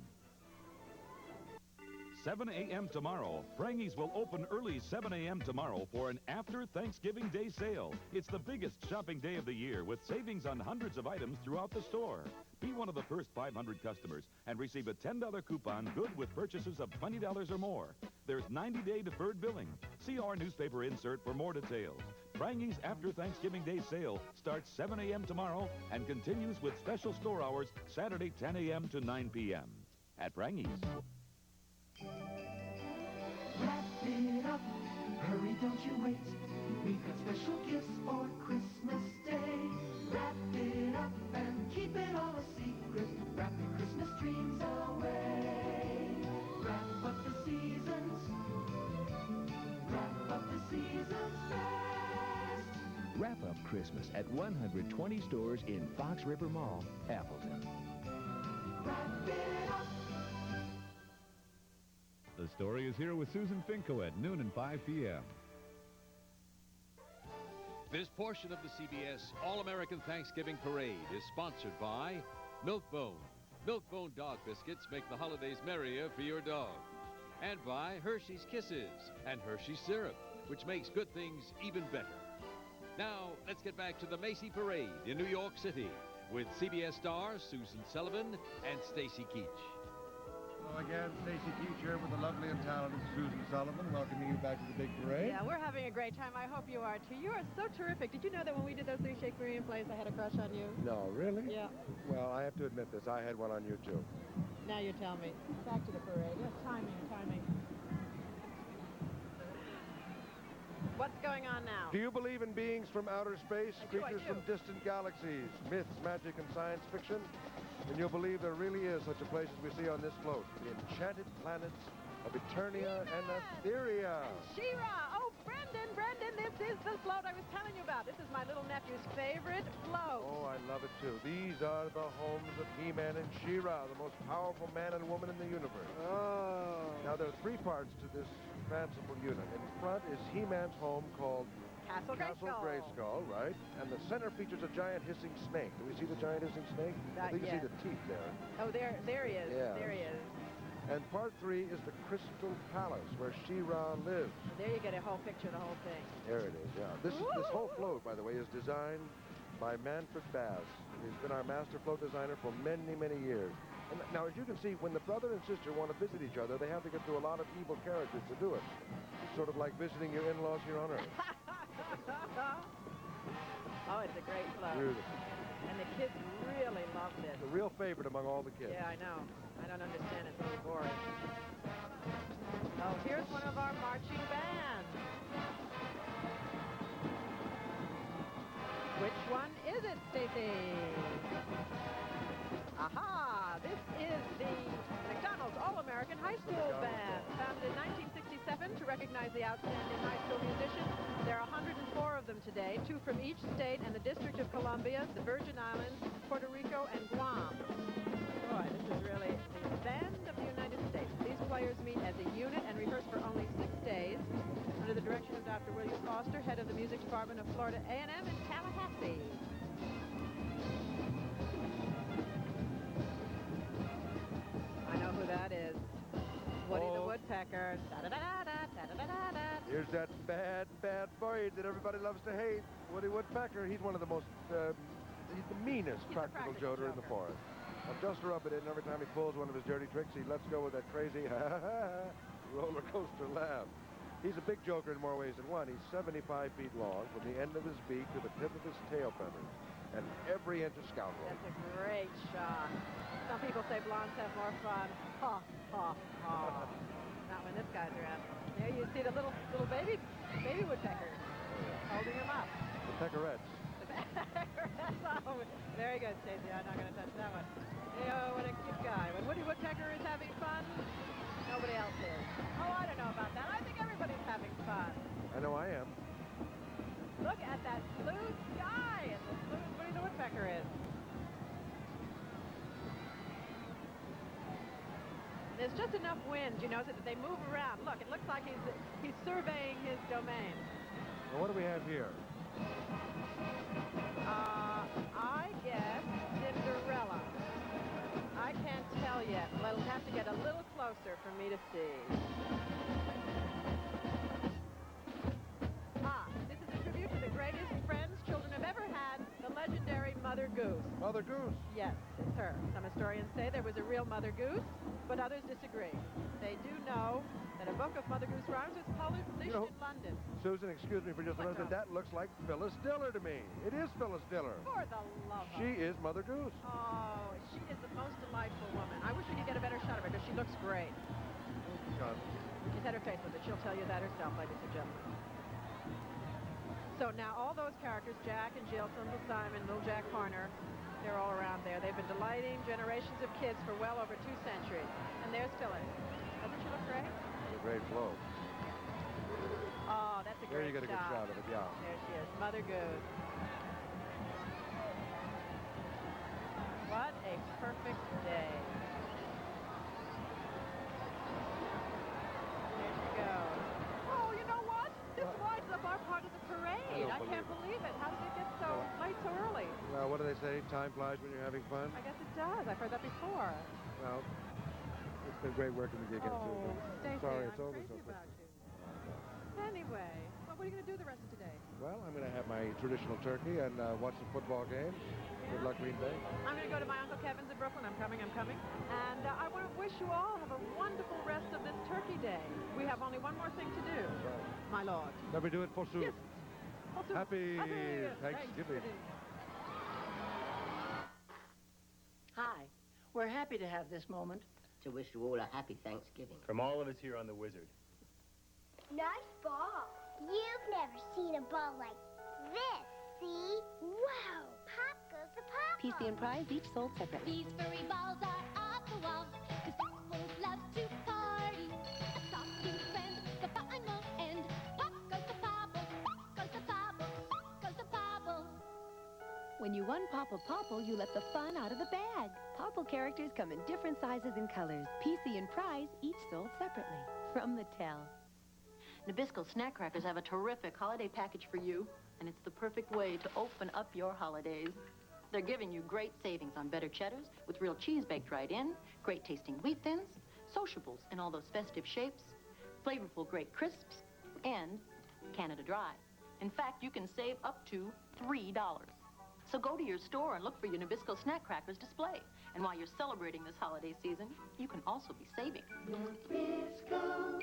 7 a.m. tomorrow. Prange's will open early 7 a.m. tomorrow for an after Thanksgiving Day sale. It's the biggest shopping day of the year with savings on hundreds of items throughout the store. Be one of the first 500 customers and receive a $10 coupon good with purchases of $20 or more. There's 90-day deferred billing. See our newspaper insert for more details. Prange's after Thanksgiving Day sale starts 7 a.m. tomorrow and continues with special store hours Saturday 10 a.m. to 9 p.m. at Prange's. Wrap it up, hurry, don't you wait. We've got special gifts for Christmas Day. Wrap it up and keep it all a secret. Wrap your Christmas dreams away. Wrap up the seasons. Wrap up the seasons fast. Wrap up Christmas at 120 stores in Fox River Mall, Appleton. Wrap it up. The Story is here with Susan Finko at noon and 5 p.m. This portion of the CBS All-American Thanksgiving Parade is sponsored by Milk-Bone. Milk-Bone dog biscuits make the holidays merrier for your dog. And by Hershey's Kisses and Hershey's Syrup, which makes good things even better. Now, let's get back to the Macy Parade in New York City with CBS stars Susan Sullivan and Stacy Keach. Hello again, Stacy Keach here with the lovely and talented Susan Sullivan, welcoming you back to the big parade. Yeah, we're having a great time. I hope you are too. You are so terrific. Did you know that when we did those 3 Shakespearean plays, I had a crush on you? No, really? Yeah. Well, I have to admit this. I had one on you, too. Now you tell me. Back to the parade. Yes, timing. What's going on now? Do you believe in beings from outer space, creatures from distant galaxies, myths, magic, and science fiction? Then you'll believe there really is such a place as we see on this float, the enchanted planets of Eternia and Etheria. She-Ra! Oh, Brendan, this is the float I was telling you about. This is my little nephew's favorite float. Oh, I love it too. These are the homes of He-Man and She-Ra, the most powerful man and woman in the universe. Oh. Now, there are three parts to this fanciful unit. In front is He-Man's home called Castle Grayskull, right? And the center features a giant hissing snake. Do we see the giant hissing snake? I think you see the teeth there. Oh, there he is. Yeah. There he is. And part 3 is the Crystal Palace, where She-Ra lives. There you get a whole picture of the whole thing. There it is, yeah. This whole float, by the way, is designed by Manfred Bass. He's been our master float designer for many, many years. And now, as you can see, when the brother and sister want to visit each other, they have to get through a lot of evil characters to do it. It's sort of like visiting your in-laws here on Earth. Oh, it's a great float. Beautiful. And the kids really love this. It's a real favorite among all the kids. Yeah, I know. I don't understand. It's really boring. Oh, here's one of our marching bands. Which one is it, Stacy? Aha! This is the McDonald's All-American High School Band, founded in 1967 to recognize the outstanding high school musicians. There are 104 of them today, 2 from each state and the District of Columbia, the Virgin Islands, Puerto Rico, and Guam. Boy, this is really the band of the United States. These players meet as a unit and rehearse for only 6 days under the direction of Dr. William Foster, head of the music department of Florida A&M in Tallahassee. I know who that is. Woody the Woodpecker. Here's that bad, bad boy that everybody loves to hate, Woody Woodpecker. He's one of the most, he's the meanest practical joker in the forest. Now, just to rub it in, every time he pulls one of his dirty tricks, he lets go with that crazy roller coaster laugh. He's a big joker in more ways than one. He's 75 feet long, from the end of his beak to the tip of his tail feathers, and every inch a scalpel. That's a great shot. Some people say blondes have more fun. Ha, ha, ha. Not when this guy's around. There you see the little baby woodpeckers holding him up. The peckerettes. Oh, very good, Stacey. I'm not going to touch that one. Oh, what a cute guy. When Woody Woodpecker is having fun, nobody else is. Oh, I don't know about that. I think everybody's having fun. I know I am. Look at that blue sky, and as blue as Woody the Woodpecker is. There's just enough wind, you know, that they move around. Look, it looks like he's surveying his domain. Well, what do we have here? I guess Cinderella. I can't tell yet. It'll have to get a little closer for me to see. This is a tribute to the greatest friends children have ever had, the legendary Mother Goose. Mother Goose? Yes, it's her. Some historians say there was a real Mother Goose, but others disagree. They do know that a book of Mother Goose rhymes was published in London. Susan, excuse me for just a minute, that looks like Phyllis Diller to me. It is Phyllis Diller. For the love of... She is Mother Goose. Oh, she is the most delightful woman. I wish we could get a better shot of her because she looks great. She's had her face with it. She'll tell you that herself, ladies and gentlemen. So now all those characters, Jack and Jill, Uncle Simon, Little Jack Horner, they're all around there. They've been delighting generations of kids for well over 2 centuries. And there's Phyllis. Doesn't she look great? A great flow. Oh, that's a great shot. There you get a good shot of it, yeah. There she is, Mother Goose. What a perfect day. There she goes. Oh, you know what? This winds up our part of the parade. I can't believe it. How did it get so late so early? Well, what do they say? Time flies when you're having fun? I guess it does. I've heard that before. Well, it's been great working with you again, Susan. Stacey, Sorry, it's I'm over crazy so quick. about you. Anyway, what are you going to do the rest of today? Well, I'm going to have my traditional turkey and watch the football game. Good luck, Green Bay. I'm going to go to my Uncle Kevin's in Brooklyn. I'm coming. And I want to wish you all have a wonderful rest of this Turkey Day. We have only one more thing to do, my lord. Let me do it for Sue. Yes. Happy Thanksgiving. Hi. We're happy to have this moment to wish you all a happy Thanksgiving. From all of us here on The Wizard. Nice ball. You've never seen a ball like this, see? Wow! Pop goes the pop. PC and prize, each sold separately. These furry balls are off the wall, 'cause fools love to party. A soft new friend, the final end. Pop goes the popple, pop goes the popple, pop goes the popple. When you unpopple Popple, you let the fun out of the bag. Popple characters come in different sizes and colors. PC and prize, each sold separately. From Mattel. Nabisco snack crackers have a terrific holiday package for you, and it's the perfect way to open up your holidays. They're giving you great savings on better cheddars with real cheese baked right in, great tasting wheat thins, sociables in all those festive shapes, flavorful great crisps, and Canada Dry. In fact, you can save up to $3. So go to your store and look for your Nabisco snack crackers display. And while you're celebrating this holiday season, you can also be saving. Nabisco.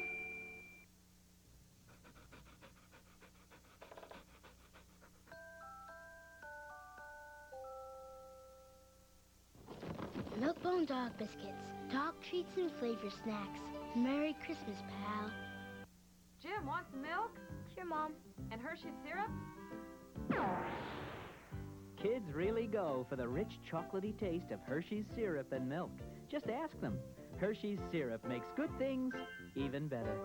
Milk-Bone dog biscuits, dog treats and flavor snacks. Merry Christmas, pal. Jim, want some milk? Sure, Mom. And Hershey's syrup? Kids really go for the rich chocolatey taste of Hershey's syrup and milk. Just ask them. Hershey's syrup makes good things even better.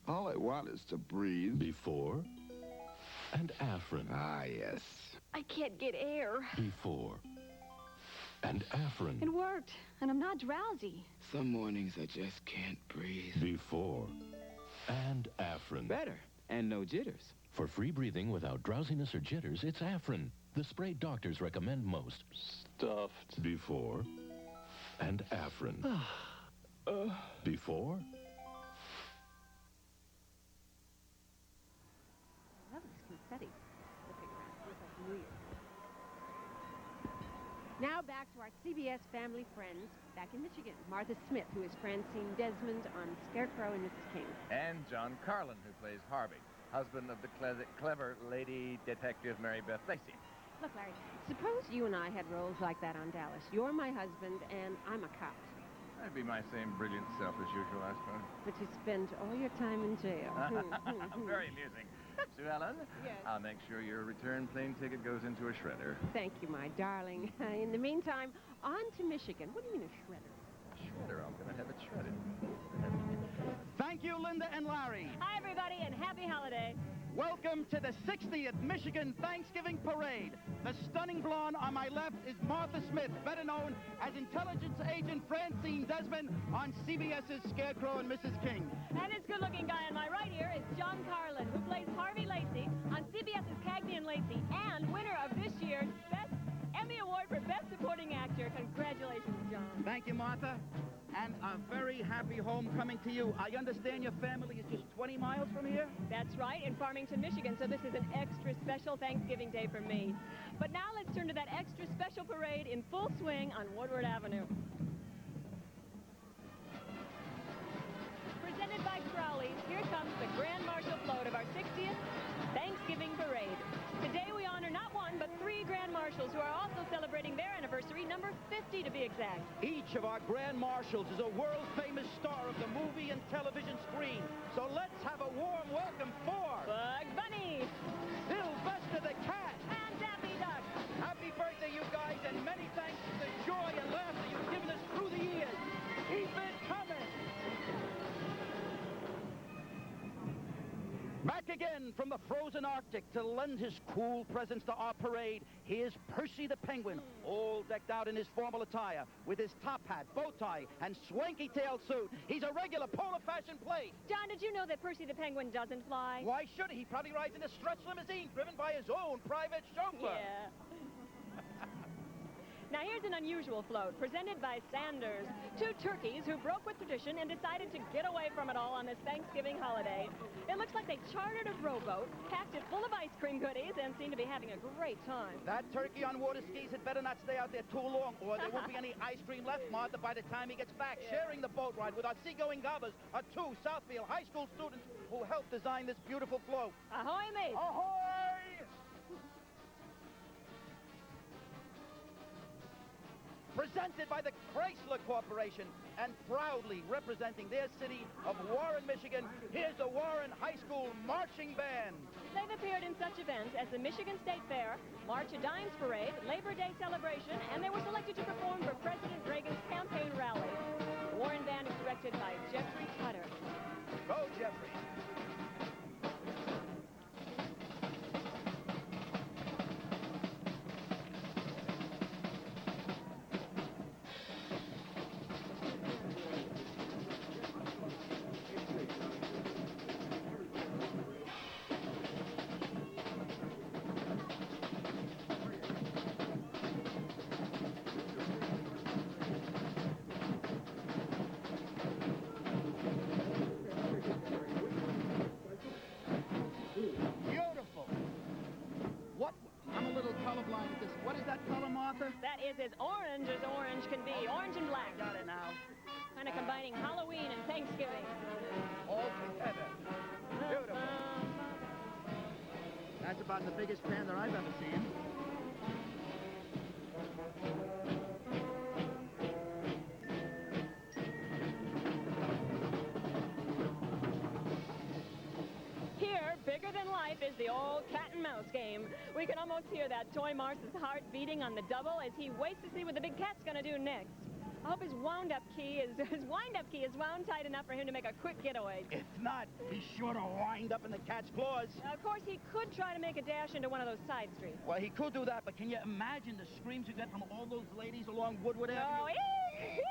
All I want is to breathe. Before and afrin. Ah, yes. I can't get air. Before and afrin. It worked, and I'm not drowsy. Some mornings I just can't breathe. Before and afrin. Better, and no jitters. For free breathing without drowsiness or jitters, it's Afrin, the spray doctors recommend most. Stuffed. Before and Afrin. Before. I love this confetti. The big round. Looks like New Year's. Now back to our CBS family friends back in Michigan. Martha Smith, who is Francine Desmond on Scarecrow and Mrs. King. And John Carlin, who plays Harvey, husband of the clever lady detective Mary Beth Lacey. Look, Larry, suppose you and I had roles like that on Dallas. You're my husband, and I'm a cop. That'd be my same brilliant self as usual, I suppose. But you spend all your time in jail. Very amusing. Sue Ellen, yes. I'll make sure your return plane ticket goes into a shredder. Thank you, my darling. In the meantime, on to Michigan. What do you mean a shredder? Shredder, I'm going to have it shredded. Thank you, Linda and Larry. Hi, everybody, and happy holiday. Welcome to the 60th Michigan Thanksgiving Parade. The stunning blonde on my left is Martha Smith, better known as Intelligence Agent Francine Desmond on CBS's Scarecrow and Mrs. King. And this good-looking guy on my right here is John Carlin, who plays Harvey Lacey on CBS's Cagney and Lacey, and winner of this year's Emmy Award for Best Supporting Actor. Congratulations, John. Thank you, Martha. And a very happy homecoming to you. I understand your family is just 20 miles from here? That's right, in Farmington, Michigan, so this is an extra special Thanksgiving Day for me. But now let's turn to that extra special parade in full swing on Woodward Avenue. Presented by Crowley's, here comes the Grand Marshal float of our 60th Thanksgiving Parade. Today we honor not one, but 3 Grand Marshals who are also celebrating their anniversary, number 50 to be exact. Each of our Grand Marshals is a world-famous star of the movie and television screen. So let's have a warm welcome for... Bug Bunny! Sylvester the Cat! And Daffy Duck! Happy birthday, you guys, and many thanks for the joy and laughter you've given us through the years. Keep it coming! Back again from the frozen Arctic to lend his cool presence to our parade, here's Percy the Penguin, all decked out in his formal attire, with his top hat, bow tie, and swanky-tailed suit. He's a regular polar fashion plate. John, did you know that Percy the Penguin doesn't fly? Why should he? He probably rides in a stretch limousine driven by his own private chauffeur. Yeah. Now here's an unusual float, presented by Sanders. 2 turkeys who broke with tradition and decided to get away from it all on this Thanksgiving holiday. It looks like they chartered a rowboat, packed it full of ice cream goodies, and seem to be having a great time. That turkey on water skis had better not stay out there too long, or there won't be any ice cream left, Martha, by the time he gets back. Yeah. Sharing the boat ride with our seagoing gobblers are 2 Southfield high school students who helped design this beautiful float. Ahoy, mate! Ahoy! presented by the Chrysler Corporation, and proudly representing their city of Warren, Michigan, here's the Warren High School Marching Band. They've appeared in such events as the Michigan State Fair, March of Dimes Parade, Labor Day celebration, and they were selected to perform for President Reagan's campaign rally. The Warren Band is directed by Jeffrey Cutter. Go, Jeffrey. That is as orange can be. Orange and black. Got it now. Kind of combining Halloween and Thanksgiving. All together. Beautiful. That's about the biggest panda I've ever seen. Here, bigger than life is the old cat and mouse game. We can almost hear that toy Marse's heart beating on the double as he waits to see what the big cat's gonna do next. I hope his wind-up key is wound tight enough for him to make a quick getaway. If not, he's sure to wind up in the cat's claws. Of course, he could try to make a dash into one of those side streets. Well, he could do that, but can you imagine the screams you get from all those ladies along Woodward Avenue? Oh,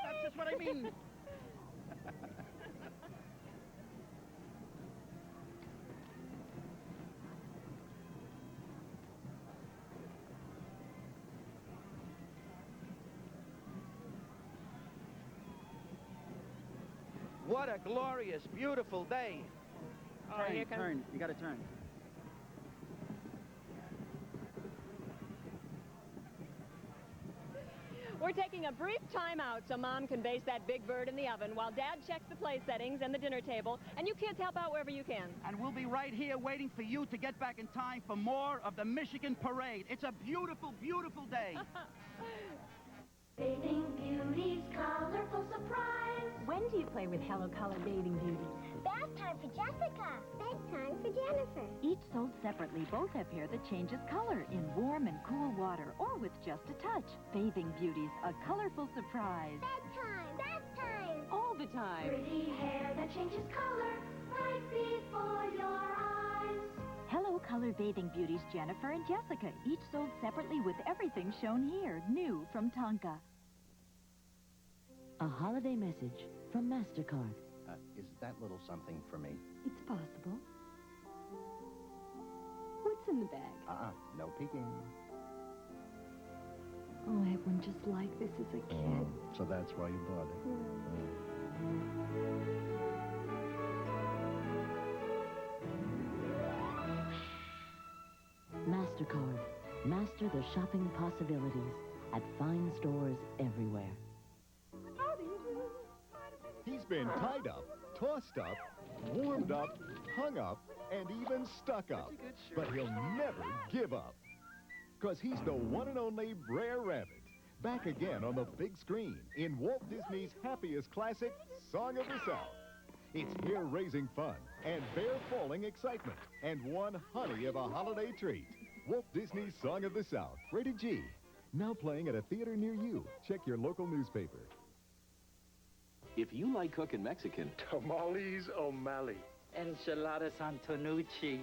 that's just what I mean. What a glorious, beautiful day. Oh, here comes... Turn. You got to turn. We're taking a brief time out so Mom can base that big bird in the oven while Dad checks the place settings and the dinner table, and you kids help out wherever you can. And we'll be right here waiting for you to get back in time for more of the Michigan Parade. It's a beautiful, beautiful day. Bathing Beauty's colorful surprise. When do you play with Hello Color Bathing Beauties? Bath time for Jessica. Bedtime for Jennifer. Each sold separately, both have hair that changes color in warm and cool water or with just a touch. Bathing Beauties, a colorful surprise. Bedtime. Bath time. All the time. Pretty hair that changes color right before your eyes. Hello Color Bathing Beauties, Jennifer and Jessica, each sold separately with everything shown here, new from Tonka. A holiday message from MasterCard. Is that little something for me? It's possible. What's in the bag? No peeking. Oh, I had one just like this as a kid. So that's why you bought it. MasterCard. Master the shopping possibilities at fine stores everywhere. He's been tied up, tossed up, warmed up, hung up, and even stuck up. But he'll never give up. Because he's the one and only Brer Rabbit. Back again on the big screen in Walt Disney's happiest classic, Song of the South. It's hair-raising fun and bear-falling excitement and one honey of a holiday treat. Walt Disney's Song of the South, rated G. Now playing at a theater near you. Check your local newspaper. If you like cooking Mexican... Tamales O'Malley. Enchiladas Antonucci.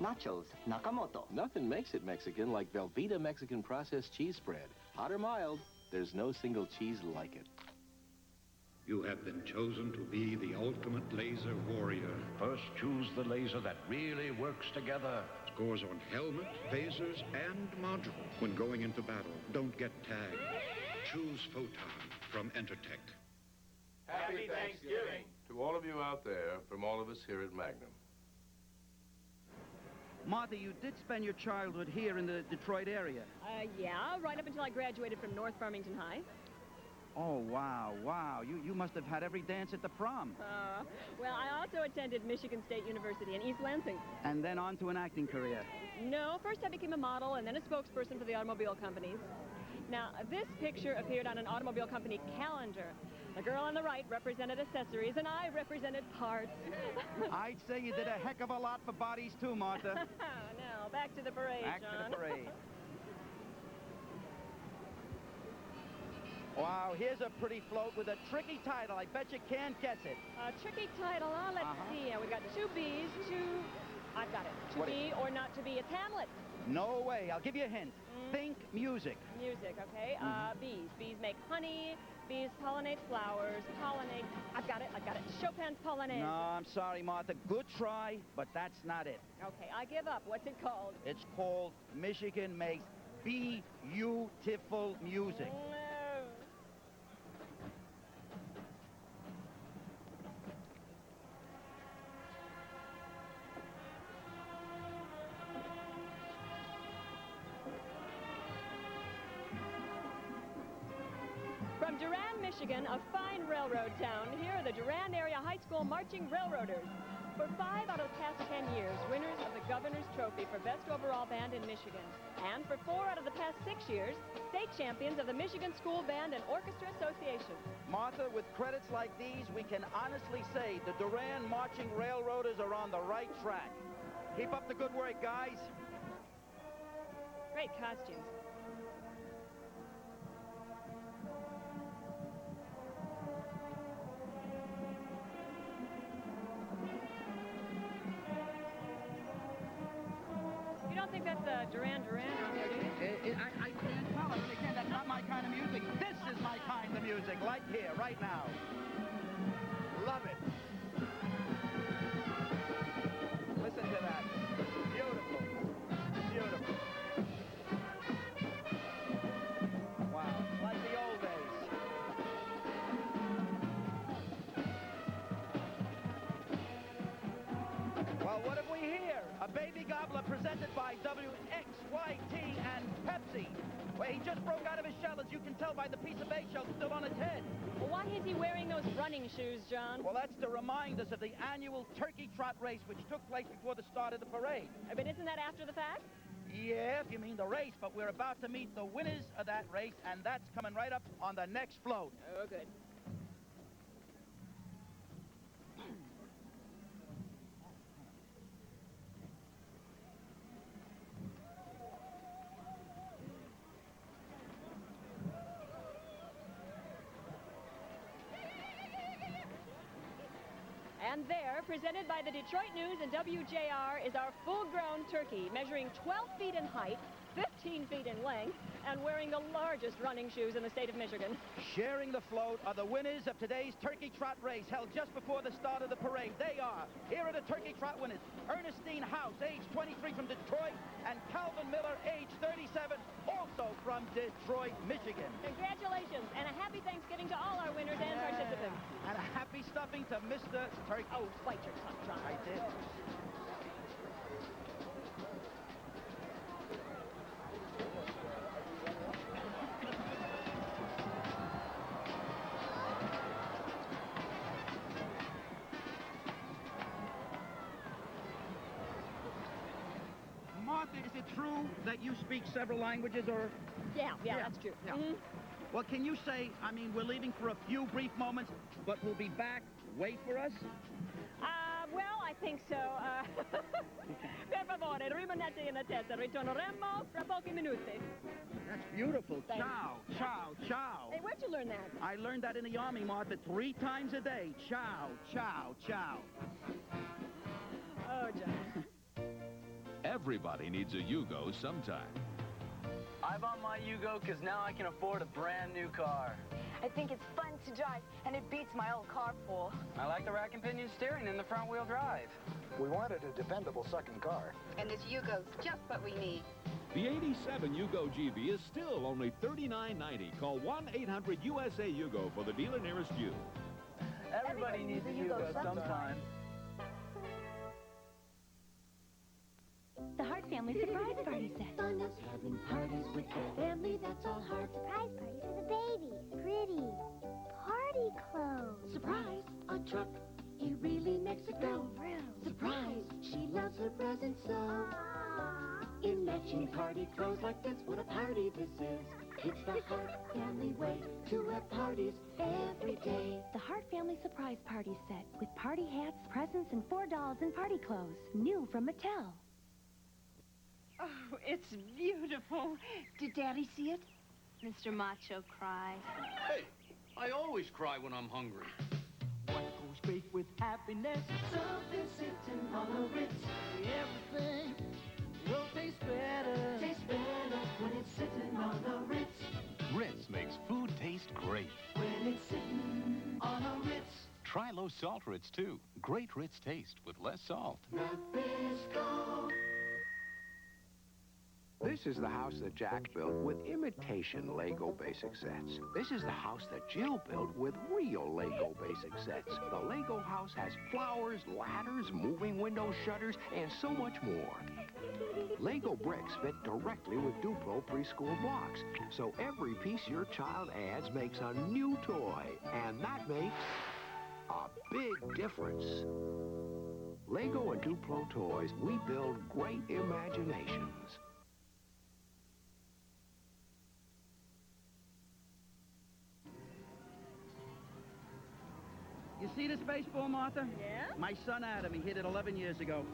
Nachos Nakamoto. Nothing makes it Mexican like Velveeta Mexican processed cheese spread. Hot or mild, there's no single cheese like it. You have been chosen to be the ultimate laser warrior. First, choose the laser that really works together. Scores on helmet, phasers, and module. When going into battle, don't get tagged. Choose Photon from Entertech. Happy Thanksgiving. To all of you out there, from all of us here at Magnum. Martha, you did spend your childhood here in the Detroit area. Yeah, right up until I graduated from North Farmington High. Oh, wow. You must have had every dance at the prom. Well, I also attended Michigan State University in East Lansing. And then on to an acting career. No, first I became a model and then a spokesperson for the automobile companies. Now, this picture appeared on an automobile company calendar. The girl on the right represented accessories, and I represented parts. I'd say you did a heck of a lot for bodies, too, Martha. Now, back to the parade, Back John. to the parade. Wow, here's a pretty float with a tricky title. I bet you can't guess it. A tricky title, huh? Let's see. We got two B's, I've got it. To be or not to be. It's Hamlet. No way. I'll give you a hint. Think music. Music, okay. Bees. Bees make honey. Bees pollinate flowers. Pollinate. I've got it. Chopin's Polonaise. No, I'm sorry, Martha. Good try, but that's not it. Okay, I give up. What's it called? It's called Michigan Makes Beautiful Music. From Durand, Michigan, a fine railroad town, here are the Durand Area High School Marching Railroaders. For 5 out of the past 10 years, winners of the Governor's Trophy for Best Overall Band in Michigan. And for 4 out of the past 6 years, state champions of the Michigan School Band and Orchestra Association. Martha, with credits like these, we can honestly say the Durand Marching Railroaders are on the right track. Keep up the good work, guys. Great costumes. You don't think that's Duran Duran on there, do you? I can't tell. Again, that's not my kind of music. This is my kind of music, like here, right now. Love it. Listen to that. Beautiful. Beautiful. Wow, like the old days. Well, what have we here? A baby gobbler presented by WXYT and Pepsi. Well, he just broke out of his shell, as you can tell by the piece of eggshell still on his head. Well, why is he wearing those running shoes, John? Well, that's to remind us of the annual turkey trot race, which took place before the start of the parade. But isn't that after the fact? Yeah, if you mean the race, but we're about to meet the winners of that race, and that's coming right up on the next float. Oh, good. And there, presented by the Detroit News and WJR, is our full-grown turkey, measuring 12 feet in height, 15 feet in length, and wearing the largest running shoes in the state of Michigan. Sharing the float are the winners of today's turkey trot race, held just before the start of the parade. They are, here are the turkey trot winners, Ernestine House, age 23 from Detroit, and Calvin Miller, age 37, also from Detroit, Michigan. Congratulations, and a happy Thanksgiving to all our winners and participants. And a happy stuffing to Mr. Turkey. Oh, bite your tongue, John. I did. Martha, is it true that you speak several languages, or? Yeah, that's true. Yeah. Well, can you say, we're leaving for a few brief moments, but we'll be back. Wait for us? Well, I think so. Per favore, rimanete in attesa. Ritorneremo fra pochi minuti. That's beautiful. Thanks. Ciao, ciao, ciao. Hey, where'd you learn that? I learned that in the Army, Martha, 3 times a day. Ciao, ciao, ciao. Oh, John. Everybody needs a Yugo sometime. I bought my Yugo because now I can afford a brand new car. I think it's fun to drive, and it beats my old carpool. I like the rack and pinion steering and the front-wheel drive. We wanted a dependable sucking car. And this Yugo's just what we need. The 87 Yugo GB is still only $39.90. Call 1-800-USA-YUGO for the dealer nearest you. Everybody needs a Yugo sometime. The Hart Family Surprise Party set. Fun is having parties with the family, that's all Hart. Surprise party for the baby. Pretty. Party clothes. Surprise, a truck. He really makes it go. Surprise, she loves her presents so. In matching party clothes like this, what a party this is. It's the Hart family way to have parties every day. The Hart Family Surprise Party Set with party hats, presents, and 4 dolls in party clothes. New from Mattel. Oh, it's beautiful. Did Daddy see it? Mr. Macho cry. Hey, I always cry when I'm hungry. What goes great with happiness? Something sitting on a Ritz. Everything will taste better. Tastes better when it's sitting on a Ritz. Ritz makes food taste great. When it's sitting on a Ritz. Try low salt Ritz too. Great Ritz taste with less salt. Nabisco. This is the house that Jack built with imitation Lego basic sets. This is the house that Jill built with real Lego basic sets. The Lego house has flowers, ladders, moving window shutters, and so much more. Lego bricks fit directly with Duplo preschool blocks, so every piece your child adds makes a new toy, and that makes a big difference. Lego and Duplo toys, we build great imaginations. You see this baseball, Martha? Yeah? My son Adam, he hit it 11 years ago.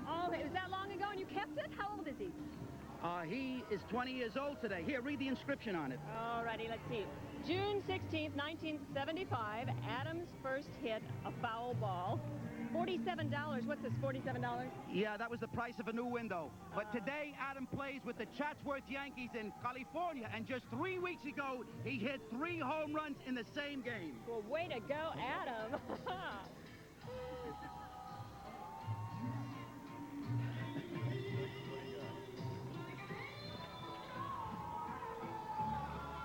Oh, it was that long ago and you kept it? How old is he? He is 20 years old today. Here, read the inscription on it. All righty, let's see. June 16th, 1975, Adams first hit a foul ball. $47. What's this, $47? Yeah, that was the price of a new window. But today, Adam plays with the Chatsworth Yankees in California, and just 3 weeks ago, he hit 3 home runs in the same game. Well, way to go, Adam.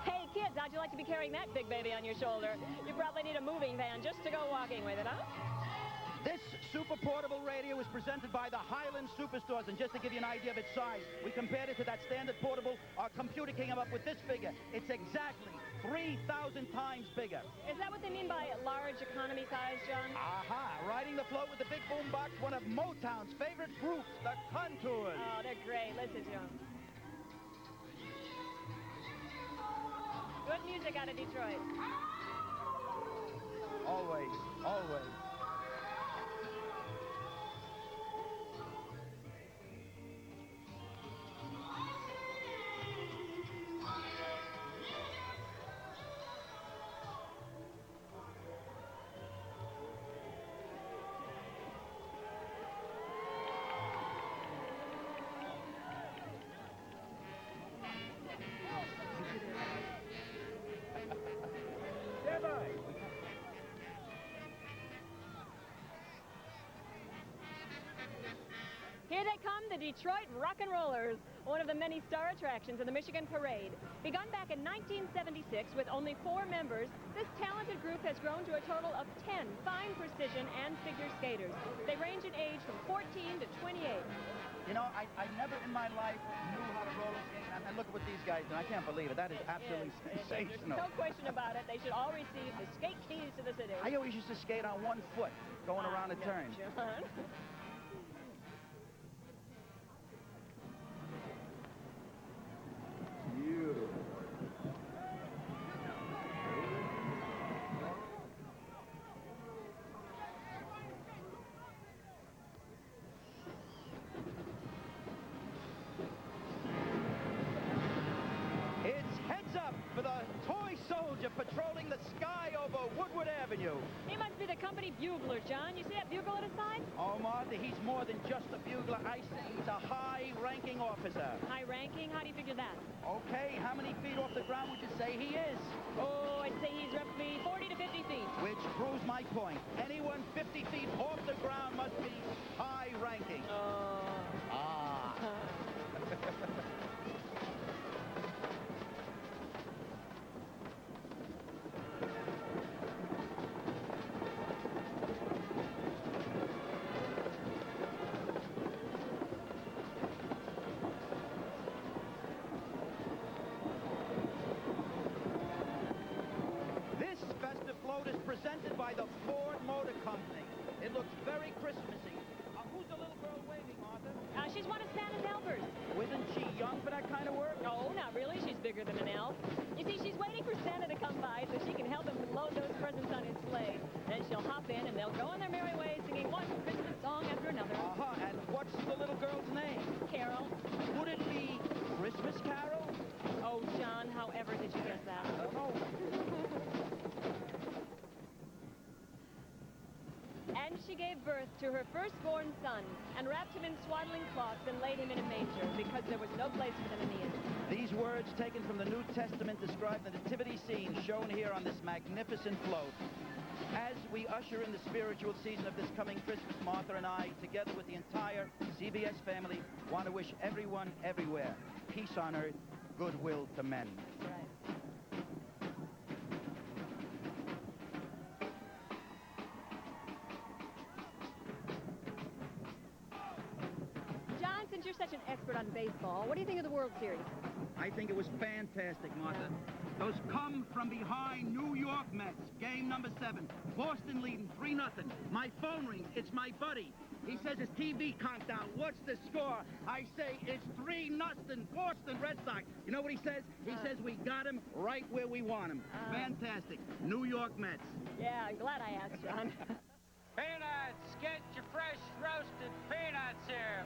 Hey, kids, how'd you like to be carrying that big baby on your shoulder? You probably need a moving van just to go walking with it, huh? This super portable radio is presented by the Highland Superstores, and just to give you an idea of its size, we compared it to that standard portable. Our computer came up with this figure. It's exactly 3,000 times bigger. Is that what they mean by large economy size, John? Aha! Riding the float with the big boom box, one of Motown's favorite groups, the Contours. Oh, they're great. Listen, John. Good music out of Detroit. Always, always. Here they come, the Detroit Rock and Rollers, one of the many star attractions of the Michigan Parade. Begun back in 1976 with only 4 members, this talented group has grown to a total of 10 fine precision and figure skaters. They range in age from 14 to 28. You know, I never in my life knew how to roller skate, and look at what these guys do. I can't believe it. That is absolutely sensational. No question about it. They should all receive the skate keys to the city. I always used to skate on 1 foot, going around a turn. John. Beautiful. It's heads up for the toy soldier patrolling the sky over Woodward Avenue. He must be the company bugler, John. You see that bugle at his side? Oh, Martha, he's more than just a bugler. I say he's a high-ranking officer. High-ranking? How do you figure that? Okay, how many feet off the ground would you say he is? Oh, I'd say he's roughly 40 to 50 feet. Which proves my point. Anyone 50 feet off the ground must be high-ranking. Ah. Presented by the Ford Motor Company. It looks very Christmassy. Who's the little girl waving, Martha? She's one of Santa's helpers. Isn't she young for that kind of work? No, not really. She's bigger than an elf. for Santa to come by so she can help him load those presents on his sleigh. Then she'll hop in and they'll go on their merry way singing one Christmas song after another. And what's the little girl's name? Carol. Would it be Christmas Carol? Oh, John, however did you guess that? I don't know. And she gave birth to her firstborn son and wrapped him in swaddling cloths and laid him in a manger because there was no place for them in the inn. These words taken from the New Testament describe the nativity scene shown here on this magnificent float. As we usher in the spiritual season of this coming Christmas, Martha and I, together with the entire CBS family, want to wish everyone everywhere peace on earth, goodwill to men. Right. John, since you're such an expert on baseball, what do you think of the World Series? I think it was fantastic, Martha. Those come-from-behind New York Mets, game number 7. Boston leading 3-0. My phone rings. It's my buddy. He says his TV conked out. What's the score? I say it's 3-0, Boston Red Sox. You know what he says? He says we got him right where we want him. Fantastic. New York Mets. Yeah, I'm glad I asked, John. Peanuts! Get your fresh roasted peanuts here.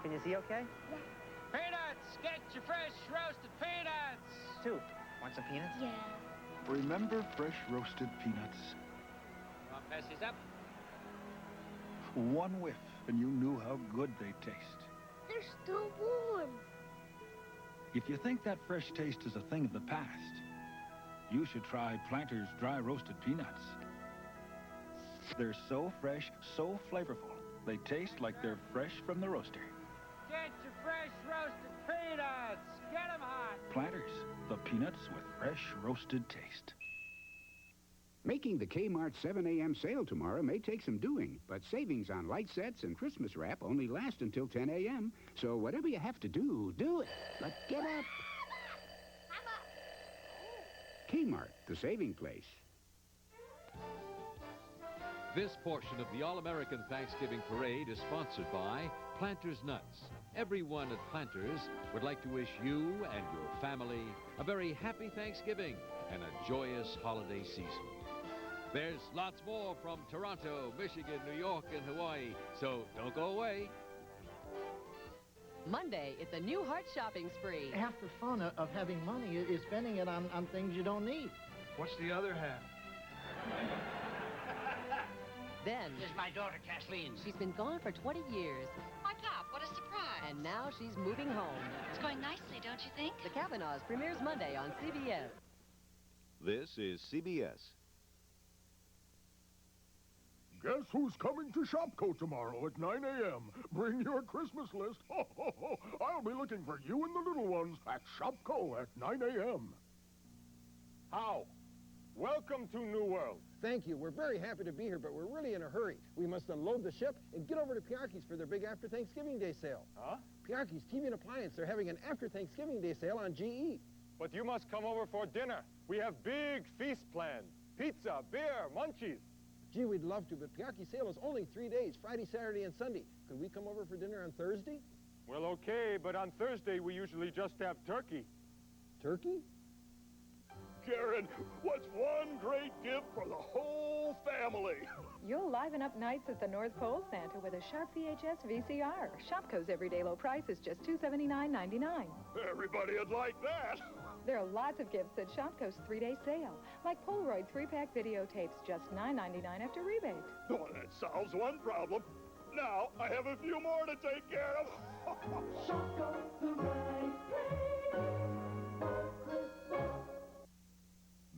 Can you see okay? Yeah. Peanuts! Get your fresh roasted peanuts! 2. Want some peanuts? Yeah. Remember fresh roasted peanuts? Want messes up? One whiff, and you knew how good they taste. They're still warm. If you think that fresh taste is a thing of the past, you should try Planters dry roasted peanuts. They're so fresh, so flavorful. They taste like they're fresh from the roaster. Get your fresh roasted peanuts! Get them hot! Planters, the peanuts with fresh roasted taste. Making the Kmart 7 a.m. sale tomorrow may take some doing, but savings on light sets and Christmas wrap only last until 10 a.m. So whatever you have to do, do it. But get up. Kmart, the saving place. This portion of the All-American Thanksgiving Parade is sponsored by Planters Nuts. Everyone at Planters would like to wish you and your family a very happy Thanksgiving and a joyous holiday season. There's lots more from Toronto, Michigan, New York, and Hawaii, so don't go away. Monday, it's a new heart shopping spree. Half the fun of having money is spending it on things you don't need. What's the other half? Then, This is my daughter, Kathleen. she's been gone for 20 years, Why, Pop, what a surprise. and now she's moving home. It's going nicely, don't you think? The Kavanaughs premieres Monday on CBS. This is CBS. Guess who's coming to Shopko tomorrow at 9 a.m.? Bring your Christmas list. Ho, ho, ho. I'll be looking for you and the little ones at Shopko at 9 a.m. How? Welcome to New World. Thank you. We're very happy to be here, but we're really in a hurry. We must unload the ship and get over to Piarchi's for their big after Thanksgiving Day sale. Huh? Piarchi's TV and Appliance, they're having an after Thanksgiving Day sale on GE. But you must come over for dinner. We have big feast planned. Pizza, beer, munchies. Gee, we'd love to, but Piarchi's sale is only 3 days, Friday, Saturday, and Sunday. Could we come over for dinner on Thursday? Well, okay, but on Thursday we usually just have turkey. Turkey? Karen, what's one great gift for the whole family? You'll liven up nights at the North Pole Santa with a Sharp VHS VCR. Shopko's everyday low price is just $279.99. Everybody would like that. There are lots of gifts at Shopko's 3-day sale, like Polaroid 3-pack videotapes, just $9.99 after rebate. Oh, that solves one problem. Now I have a few more to take care of. Shopko, the right place.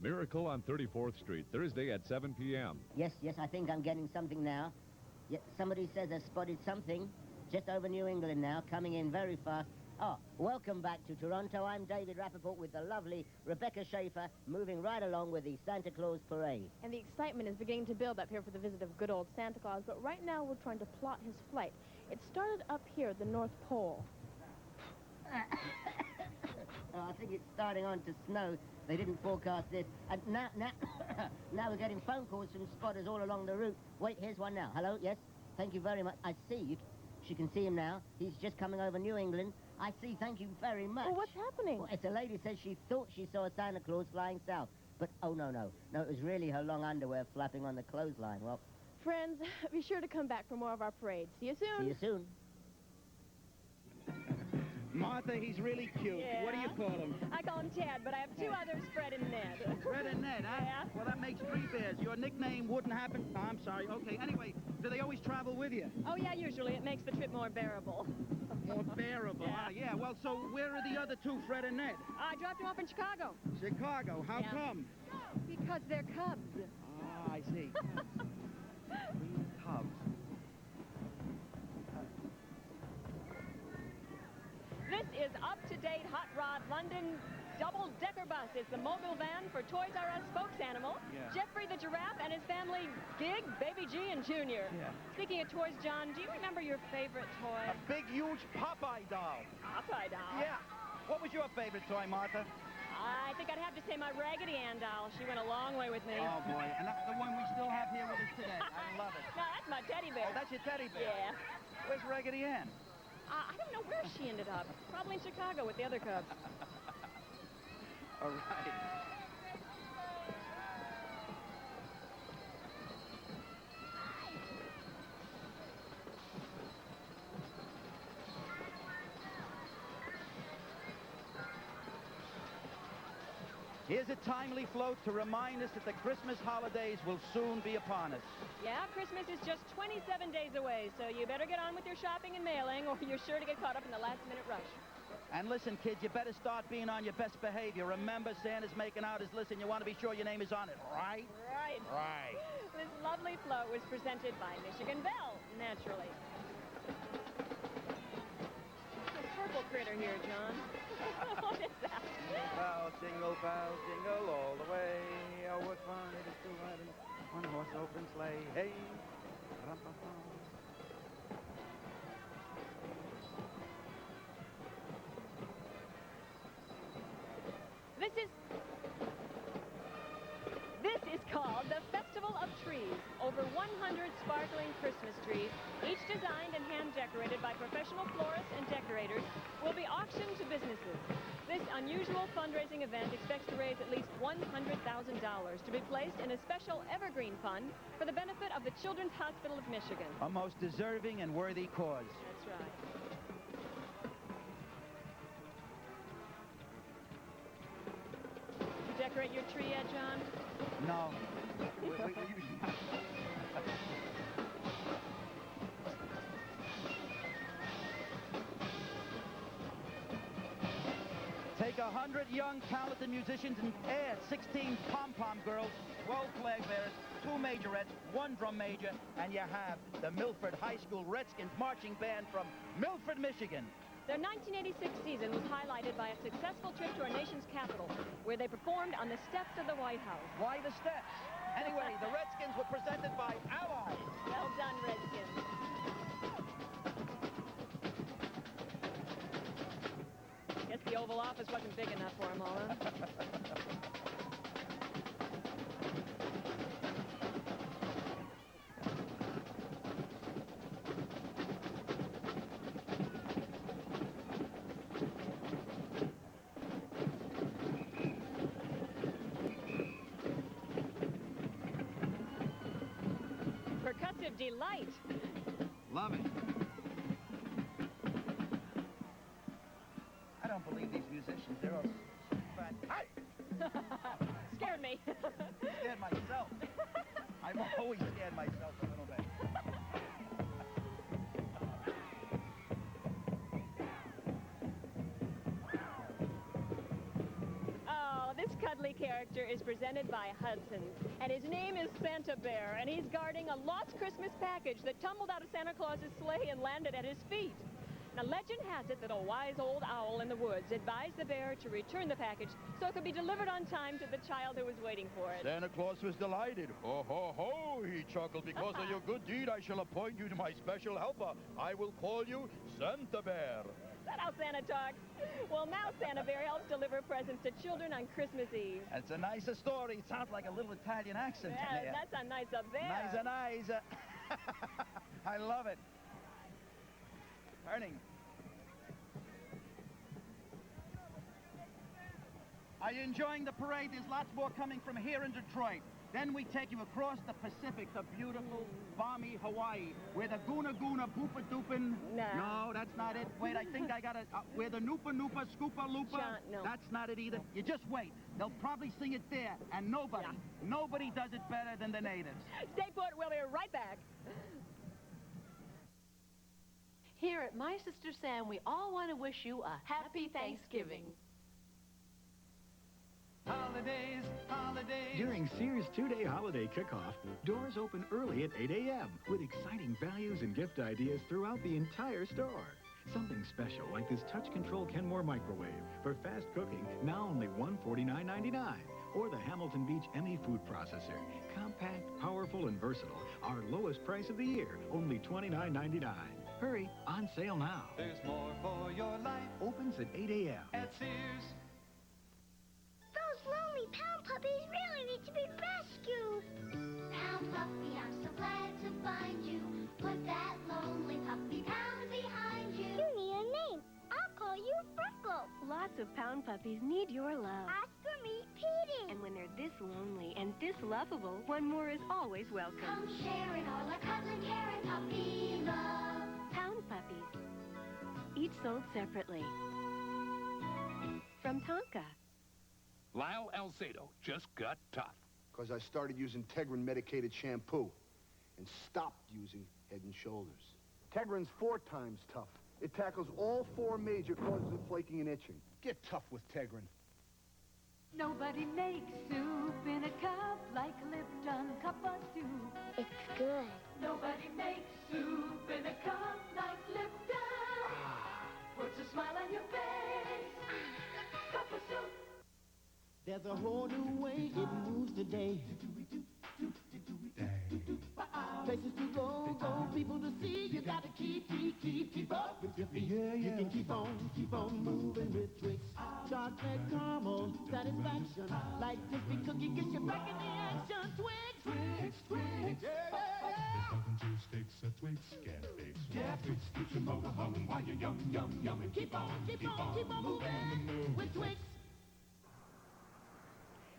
Miracle on 34th Street, Thursday at 7 p.m. Yes, I think I'm getting something now. Yeah, somebody says I spotted something just over New England now, coming in very fast. Oh, welcome back to Toronto. I'm David Rappaport with the lovely Rebecca Schaefer, moving right along with the Santa Claus Parade. And the excitement is beginning to build up here for the visit of good old Santa Claus, but right now we're trying to plot his flight. It started up here at the North Pole. I think it's starting on to snow. They didn't forecast this. And now we're getting phone calls from spotters all along the route. Wait, here's one now. Hello, yes? Thank you very much. I see you. She can see him now. He's just coming over New England. I see. Thank you very much. Well, what's happening? Well, it's a lady says she thought she saw Santa Claus flying south. But, oh, no. No, it was really her long underwear flapping on the clothesline. Well... Friends, be sure to come back for more of our parade. See you soon. See you soon. Martha, he's really cute. Yeah. What do you call him? I call him Ted, but I have two others, Fred and Ned. Fred and Ned, huh? Yeah. Well, that makes 3 bears. Your nickname wouldn't happen... Oh, I'm sorry. Okay, anyway, do they always travel with you? Oh, yeah, usually. It makes the trip more bearable. More bearable, Yeah. Yeah, well, so where are the other 2, Fred and Ned? I dropped them off in Chicago. Chicago. How Yeah. come? Because they're cubs. Ah, I see. Cubs. This is up-to-date Hot Rod London double-decker bus. It's the mobile van for Toys R Us spokes animal, Yeah. Jeffrey the giraffe and his family, Gig, Baby G, and Junior. Yeah. Speaking of toys, John, do you remember your favorite toy? A big, huge Popeye doll. Popeye doll. Yeah. What was your favorite toy, Martha? I think I'd have to say my Raggedy Ann doll. She went a long way with me. Oh, boy. And that's the one we still have here with us today. I love it. No, that's my teddy bear. Oh, that's your teddy bear? Yeah. Where's Raggedy Ann? I don't know where she ended up. Probably in Chicago with the other cubs. All right. Here's a timely float to remind us that the Christmas holidays will soon be upon us. Yeah, Christmas is just 27 days away, so you better get on with your shopping and mailing, or you're sure to get caught up in the last-minute rush. And listen, kids, you better start being on your best behavior. Remember, Santa's making out his list, and you want to be sure your name is on it, right? Right. Right. This lovely float was presented by Michigan Bell, naturally. A purple critter here, John. What is that? Jingle bells, jingle all the way. Oh, what fun it is to ride in a one-horse open sleigh. Hey. Rum-pum-pum. This is called the Festival of Trees. Over 100 sparkling Christmas trees, each designed and hand-decorated by professional florists and decorators, will be auctioned to businesses. This unusual fundraising event expects to raise at least $100,000 to be placed in a special evergreen fund for the benefit of the Children's Hospital of Michigan. A most deserving and worthy cause. That's right. Did you decorate your tree yet, John? No. We usually Take 100 young, talented musicians and add 16 pom-pom girls, 12 flag bearers, 2 majorettes, 1 drum major, and you have the Milford High School Redskins Marching Band from Milford, Michigan. Their 1986 season was highlighted by a successful trip to our nation's capital, where they performed on the steps of the White House. Why the steps? Anyway, the Redskins were presented by Allies. Well done, Redskins. Guess the Oval Office wasn't big enough for them all, huh? Percussive delight. Love it. I don't believe these musicians. They're all fat. Hey! Scared me. Scared myself. I've always scared myself a little bit. Oh, this cuddly character is presented by Hudson, and his name is Santa Bear, and he's guarding a lost Christmas package that tumbled out of Santa Claus's sleigh and landed at his feet. Now, legend has it that a wise old owl in the woods advised the bear to return the package so it could be delivered on time to the child who was waiting for it. Santa Claus was delighted. Ho, ho, ho, he chuckled. Because of your good deed, I shall appoint you to my special helper. I will call you Santa Bear. Is that how Santa talks? Well, now Santa Bear helps deliver presents to children on Christmas Eve. It's a nicer story. It sounds like a little Italian accent. Yeah, that's a nice up there. Nice. I love it. Turning. Are you enjoying the parade? There's lots more coming from here in Detroit. Then we take you across the Pacific to beautiful, balmy Hawaii, where the Guna Guna Boopa Doopin. No, that's not it. Wait, I think I got it. Where the Noopa Noopa Scoopa Loopa. John, no. That's not it either. You just wait. They'll probably sing it there, and nobody does it better than the natives. Stay put. We'll be right back. Here at My Sister Sam, we all want to wish you a happy Thanksgiving. Holidays, holidays. During Sears 2-day holiday kickoff, doors open early at 8 a.m. with exciting values and gift ideas throughout the entire store. Something special like this touch control Kenmore microwave for fast cooking, now only $149.99. Or the Hamilton Beach ME food processor. Compact, powerful, and versatile. Our lowest price of the year, only $29.99. Hurry, on sale now. There's more for your life. Opens at 8 a.m. At Sears. Those lonely pound puppies really need to be rescued. Pound puppy, I'm so glad to find you. Put that lonely puppy pound behind you. You need a name. I'll call you Freckle. Lots of pound puppies need your love. Ask for me, Petey. And when they're this lonely and this lovable, one more is always welcome. Come sharing all our cuddling, caring puppy love. Pound puppies. Each sold separately. From Tonka. Lyle Alzado just got tough. Because I started using Tegrin medicated shampoo and stopped using Head & Shoulders. Tegrin's 4 times tough. It tackles all 4 major causes of flaking and itching. Get tough with Tegrin. Nobody makes soup in a cup like Lipton cup of soup. It's good. Nobody makes soup in a cup like Lipton. Puts a smile on your face. Cup of soup. There's a whole new way it moves today. Places to go, people to see. You gotta keep up with your feet. You can keep on moving with Twix. Chocolate caramel satisfaction. Like crispy cookie gets you back in the action. Twix. There's something to sticks, a Twix can fix. Yeah, Twix keeps your motor humming while you're yum. And keep on moving with Twix.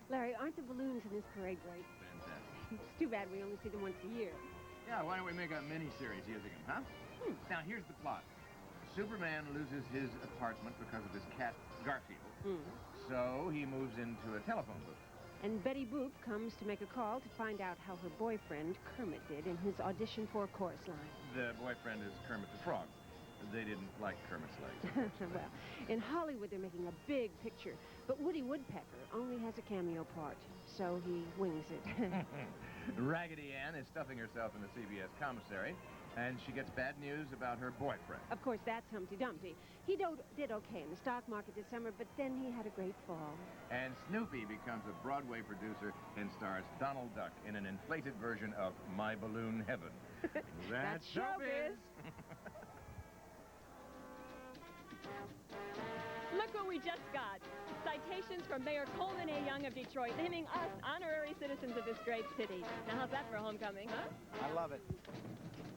Larry, aren't the balloons in this parade great? Fantastic. It's too bad we only see them once a year. Yeah, why don't we make a mini-series using them, huh? Now, here's the plot. Superman loses his apartment because of his cat, Garfield. So he moves into a telephone booth. And Betty Boop comes to make a call to find out how her boyfriend, Kermit, did in his audition for a chorus line. The boyfriend is Kermit the Frog. They didn't like Kermit's legs. Well, in Hollywood, they're making a big picture. But Woody Woodpecker only has a cameo part, so he wings it. Raggedy Ann is stuffing herself in the CBS commissary, and she gets bad news about her boyfriend. Of course, that's Humpty Dumpty. He did okay in the stock market this summer, but then he had a great fall. And Snoopy becomes a Broadway producer and stars Donald Duck in an inflated version of My Balloon Heaven. That's showbiz. Look what we just got. Citations from Mayor Coleman A. Young of Detroit, naming us honorary citizens of this great city. Now, how's that for homecoming, huh? I love it.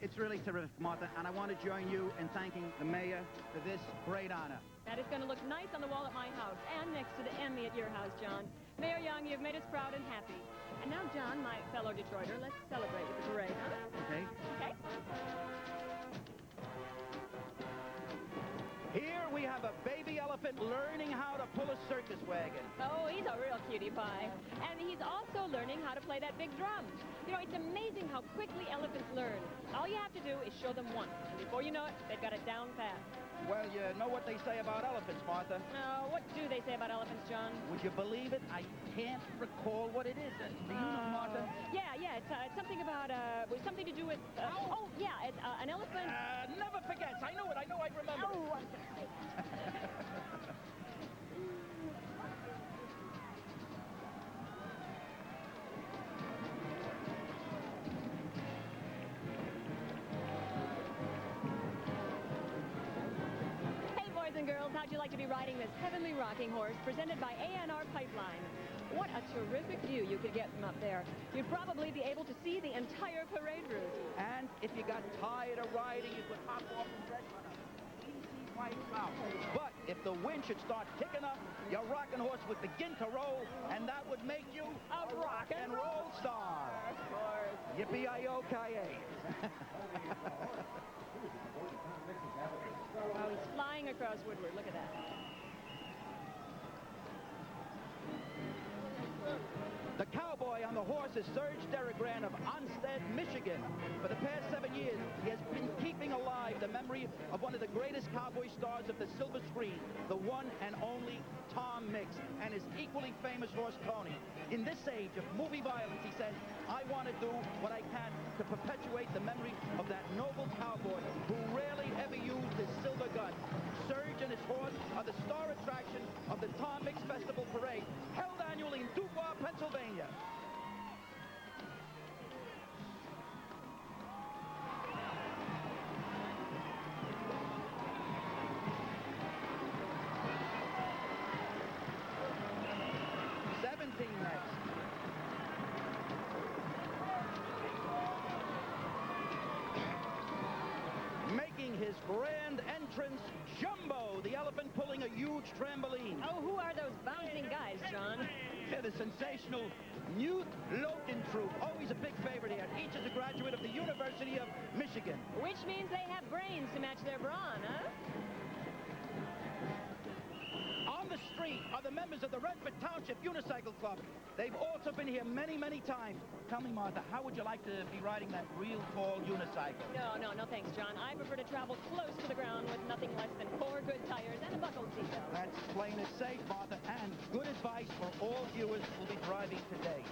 It's really terrific, Martha, and I want to join you in thanking the mayor for this great honor. That is going to look nice on the wall at my house and next to the Emmy at your house, John. Mayor Young, you've made us proud and happy. And now, John, my fellow Detroiter, let's celebrate with the parade, huh? Okay. Okay. Here we have a baby elephant learning how to pull a circus wagon. Oh, he's a real cutie pie. And he's also learning how to play that big drum. You know, it's amazing how quickly elephants learn. All you have to do is show them once. And before you know it, they've got it down pat. Well, you know what they say about elephants, Martha. Oh, what do they say about elephants, John? Would you believe it? I can't recall what it is. Do you know, Martha? Yeah, it's something about, something to do with, it's an elephant. Never forgets. I know it. I know I'd remember. Oh, and girls, how'd you like to be riding this heavenly rocking horse presented by A&R Pipeline? What a terrific view you could get from up there. You'd probably be able to see the entire parade route. And if you got tired of riding, you could hop off and rest on a easy quite south. But if the wind should start kicking up, your rocking horse would begin to roll, and that would make you a rock and roll star. Of course. Yippee-i-yo-ki-yay. Oh, he's flying across Woodward. Look at that. The cowboy on the horse is Serge Derrigrand of Onstead, Michigan. For the past 7 years, he has been keeping alive the memory of one of the greatest cowboy stars of the silver screen, the one and only Tom Mix, and his equally famous horse, Tony. In this age of movie violence, he says, I want to do what I can to perpetuate the memory of that noble cowboy who rarely ever used his silver gun. Serge and his horse are the star attraction of the Tom Mix Festival Parade, held annually in Dubois, Pennsylvania. His grand entrance, Jumbo, the elephant pulling a huge trampoline. Oh, who are those bouncing guys, John? They're the sensational Newt Loken Troupe, always a big favorite here. Each is a graduate of the University of Michigan. Which means they have brains to match their brawn, huh? On the street are the members of the Redford Township Unicycle Club. They've also been here many, many times. Tell me, Martha, how would you like to be riding that real tall unicycle? No thanks, John. I prefer to travel close to the ground with nothing less than 4 good tires and a buckled seatbelt. That's plain as safe, Martha, and good advice for all viewers who will be driving today.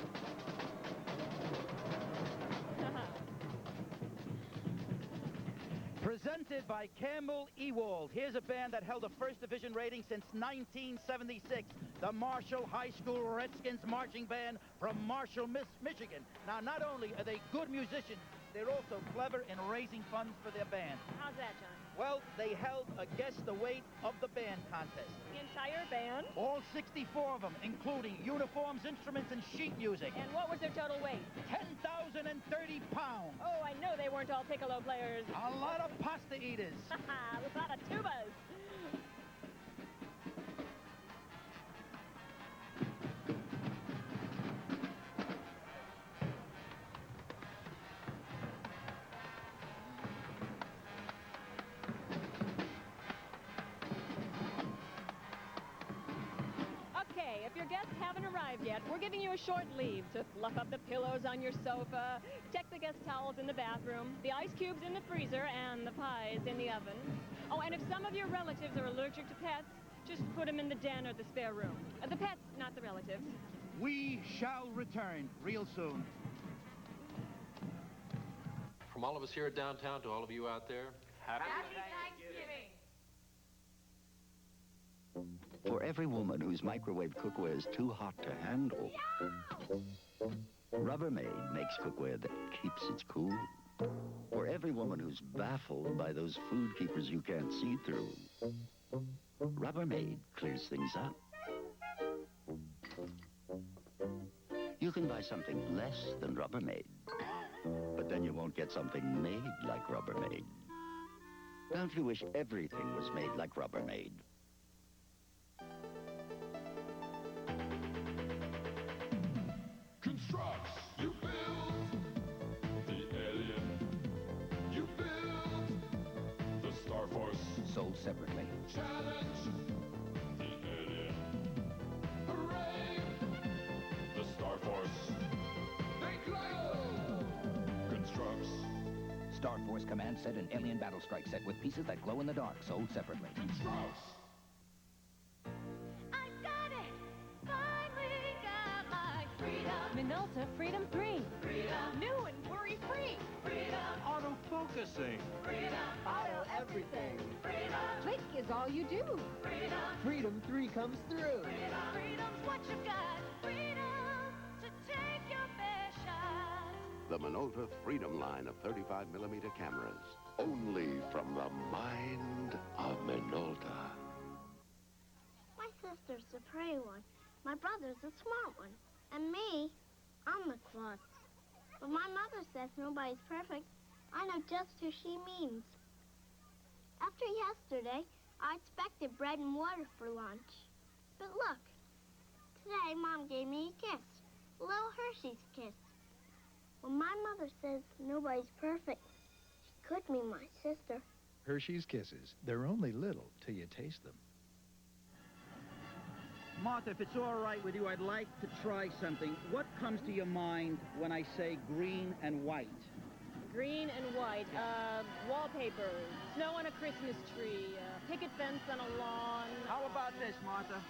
Presented by Campbell Ewald. Here's a band that held a first division rating since 1976. The Marshall High School Redskins Marching Band from Marshall, Michigan. Now, not only are they good musicians, they're also clever in raising funds for their band. How's that, John? Well, they held a guess the weight of the band contest. The entire band? All 64 of them, including uniforms, instruments, and sheet music. And what was their total weight? 10,030 pounds. Oh, I know they weren't all piccolo players. A lot of pasta eaters. A lot of tubas. If your guests haven't arrived yet, we're giving you a short leave to fluff up the pillows on your sofa, check the guest towels in the bathroom, the ice cubes in the freezer, and the pies in the oven. Oh, and if some of your relatives are allergic to pets, just put them in the den or the spare room. The pets, not the relatives. We shall return real soon. From all of us here at downtown to all of you out there, happy Thanksgiving! For every woman whose microwave cookware is too hot to handle, Rubbermaid makes cookware that keeps it cool. For every woman who's baffled by those food keepers you can't see through, Rubbermaid clears things up. You can buy something less than Rubbermaid, but then you won't get something made like Rubbermaid. Don't you wish everything was made like Rubbermaid? Constructs, you build the alien. You build the Star Force. Sold separately. Challenge the alien. Hooray! The Star Force. They glow. Constructs. Star Force command set and alien battle strike set with pieces that glow in the dark. Sold separately. Constructs. Minolta Freedom 3. Freedom. New and worry-free. Freedom. Auto-focusing. Freedom. Auto everything. Freedom. Click is all you do. Freedom. Freedom 3 comes through. Freedom. Freedom's what you've got. Freedom to take your best shot. The Minolta Freedom line of 35mm cameras. Only from the mind of Minolta. My sister's the prey one. My brother's the smart one. And me, I'm the klutz. But my mother says nobody's perfect. I know just who she means. After yesterday, I expected bread and water for lunch. But look, today Mom gave me a kiss. A little Hershey's kiss. Well, my mother says nobody's perfect. She could be my sister. Hershey's Kisses. They're only little till you taste them. Martha, if it's all right with you, I'd like to try something. What comes to your mind when I say green and white? Green and white, wallpaper, snow on a Christmas tree, picket fence on a lawn. How about this, Martha?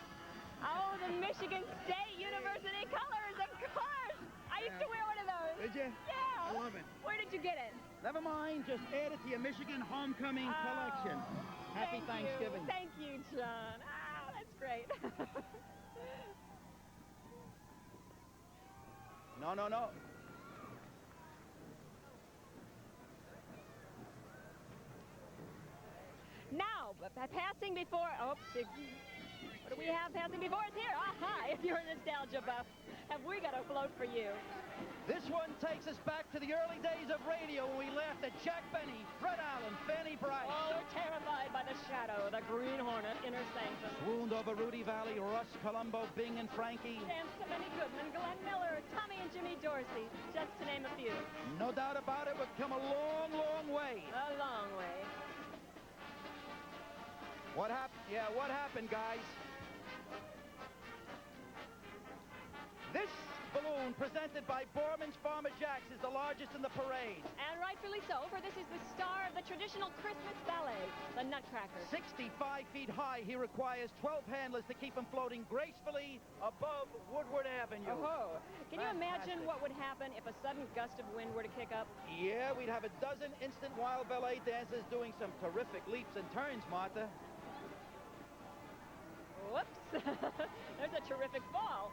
Oh, the Michigan State University colors, of course! I used to wear one of those. Did you? Yeah. I love it. Where did you get it? Never mind, just add it to your Michigan homecoming collection. Happy Thanksgiving. Thank you, John. Ah, that's great. No, no, no. Now, passing before... Oops. What do we have passing before us here? Aha! If you're a nostalgia buff, have we got a float for you? This one takes us back to the early days of radio when we laughed at Jack Benny, Fred Allen, Fanny Bright. Oh, we're terrified by the shadow of the Green Hornet in her sanctum. Swooned over Rudy Valley, Russ, Columbo, Bing, and Frankie. Danced to Benny Goodman, Glenn Miller, Tommy and Jimmy Dorsey, just to name a few. No doubt about it, we've come a long, long way. A long way. What happened? Yeah, what happened, guys? This balloon, presented by Borman's Farmer Jacks, is the largest in the parade. And rightfully so, for this is the star of the traditional Christmas ballet, the Nutcracker. 65 feet high, he requires 12 handlers to keep him floating gracefully above Woodward Avenue. Oh, can you imagine what would happen if a sudden gust of wind were to kick up? Yeah, we'd have a dozen instant wild ballet dancers doing some terrific leaps and turns, Martha. Whoops. There's a terrific fall.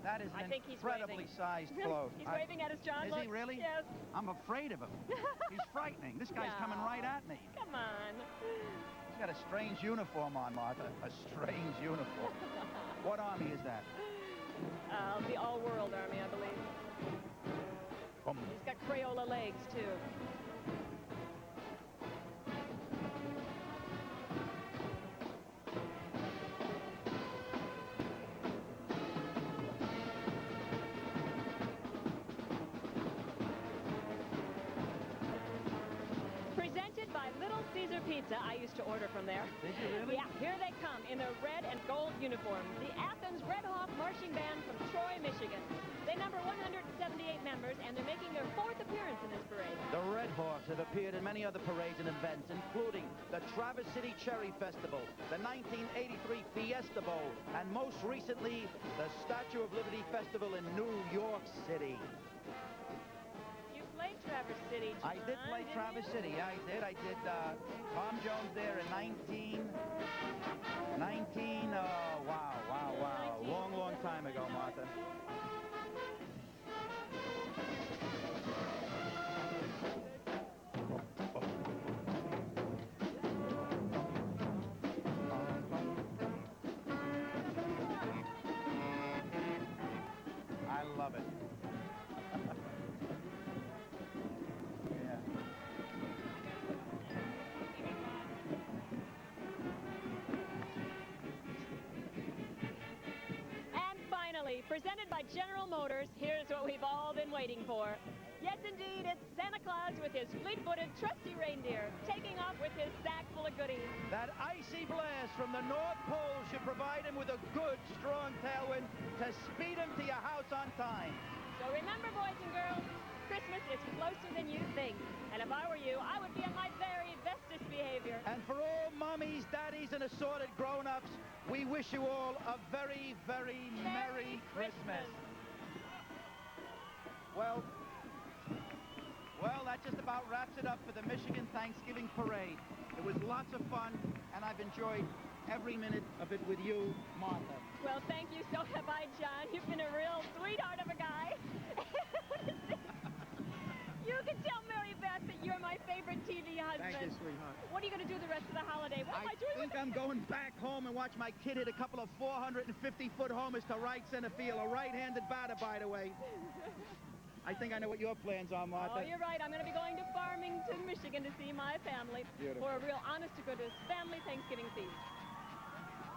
That is an incredibly sized float. He's waving at us, John. Is Look. he really? Yes. I'm afraid of him. He's frightening. This guy's coming right at me. Come on. He's got a strange uniform on, Martha. A strange uniform. What army is that? The All-World Army, I believe. He's got Crayola legs, too. Caesar Pizza. I used to order from there. Did you really? Yeah, here they come in their red and gold uniforms. The Athens Red Hawk Marching Band from Troy, Michigan. They number 178 members, and they're making their 4th appearance in this parade. The Red Hawks have appeared in many other parades and events, including the Traverse City Cherry Festival, the 1983 Fiesta Bowl, and most recently, the Statue of Liberty Festival in New York City. Traverse City, John, I did play Traverse City. Yeah, I did. I did Tom Jones there in 19, oh, wow. Long, long time ago, Martha. I love it. Presented by General Motors, here's what we've all been waiting for. Yes, indeed, it's Santa Claus with his fleet-footed, trusty reindeer, taking off with his sack full of goodies. That icy blast from the North Pole should provide him with a good, strong tailwind to speed him to your house on time. So remember, boys and girls, Christmas is closer than you think. And if I were you, I would be on my very bestest behavior. And for all mommies, daddies, and assorted grown-ups, we wish you all a very, very Merry Christmas. Well, that just about wraps it up for the Michigan Thanksgiving Parade. It was lots of fun, and I've enjoyed every minute of it with you, Martha. Well, thank you. So have I, John. You've been a real sweetheart of a guy. You can tell Mary Beth that you're my favorite TV husband. Thank you, sweetheart. What are you going to do the rest of the holiday? What am I doing I think I'm going back home and watch my kid hit a couple of 450-foot homers to right center field. A right-handed batter, by the way. I think I know what your plans are, Martha. Oh, you're right. I'm going to be going to Farmington, Michigan to see my family Beautiful. for a real honest-to-goodness family Thanksgiving feast.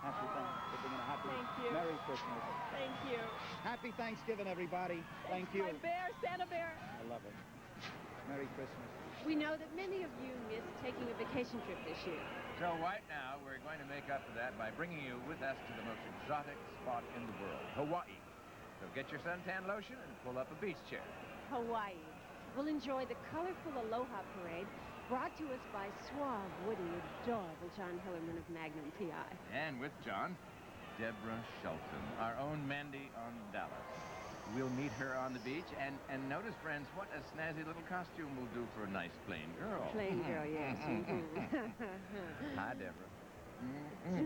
Happy Thanksgiving and a happy Thank you. Merry Christmas. Thank you. Happy Thanksgiving, everybody. Thank you. My bear, Santa Bear. I love it. Merry Christmas. We know that many of you missed taking a vacation trip this year. So right now, we're going to make up for that by bringing you with us to the most exotic spot in the world, Hawaii. So get your suntan lotion and pull up a beach chair. Hawaii. We'll enjoy the colorful Aloha Parade brought to us by suave, woody, adorable John Hillerman of Magnum PI. And with John, Deborah Shelton, our own Mandy on Dallas. We'll meet her on the beach, and notice, friends, what a snazzy little costume will do for a nice plain girl. Plain girl, yes. Hi, Deborah. Snazzy.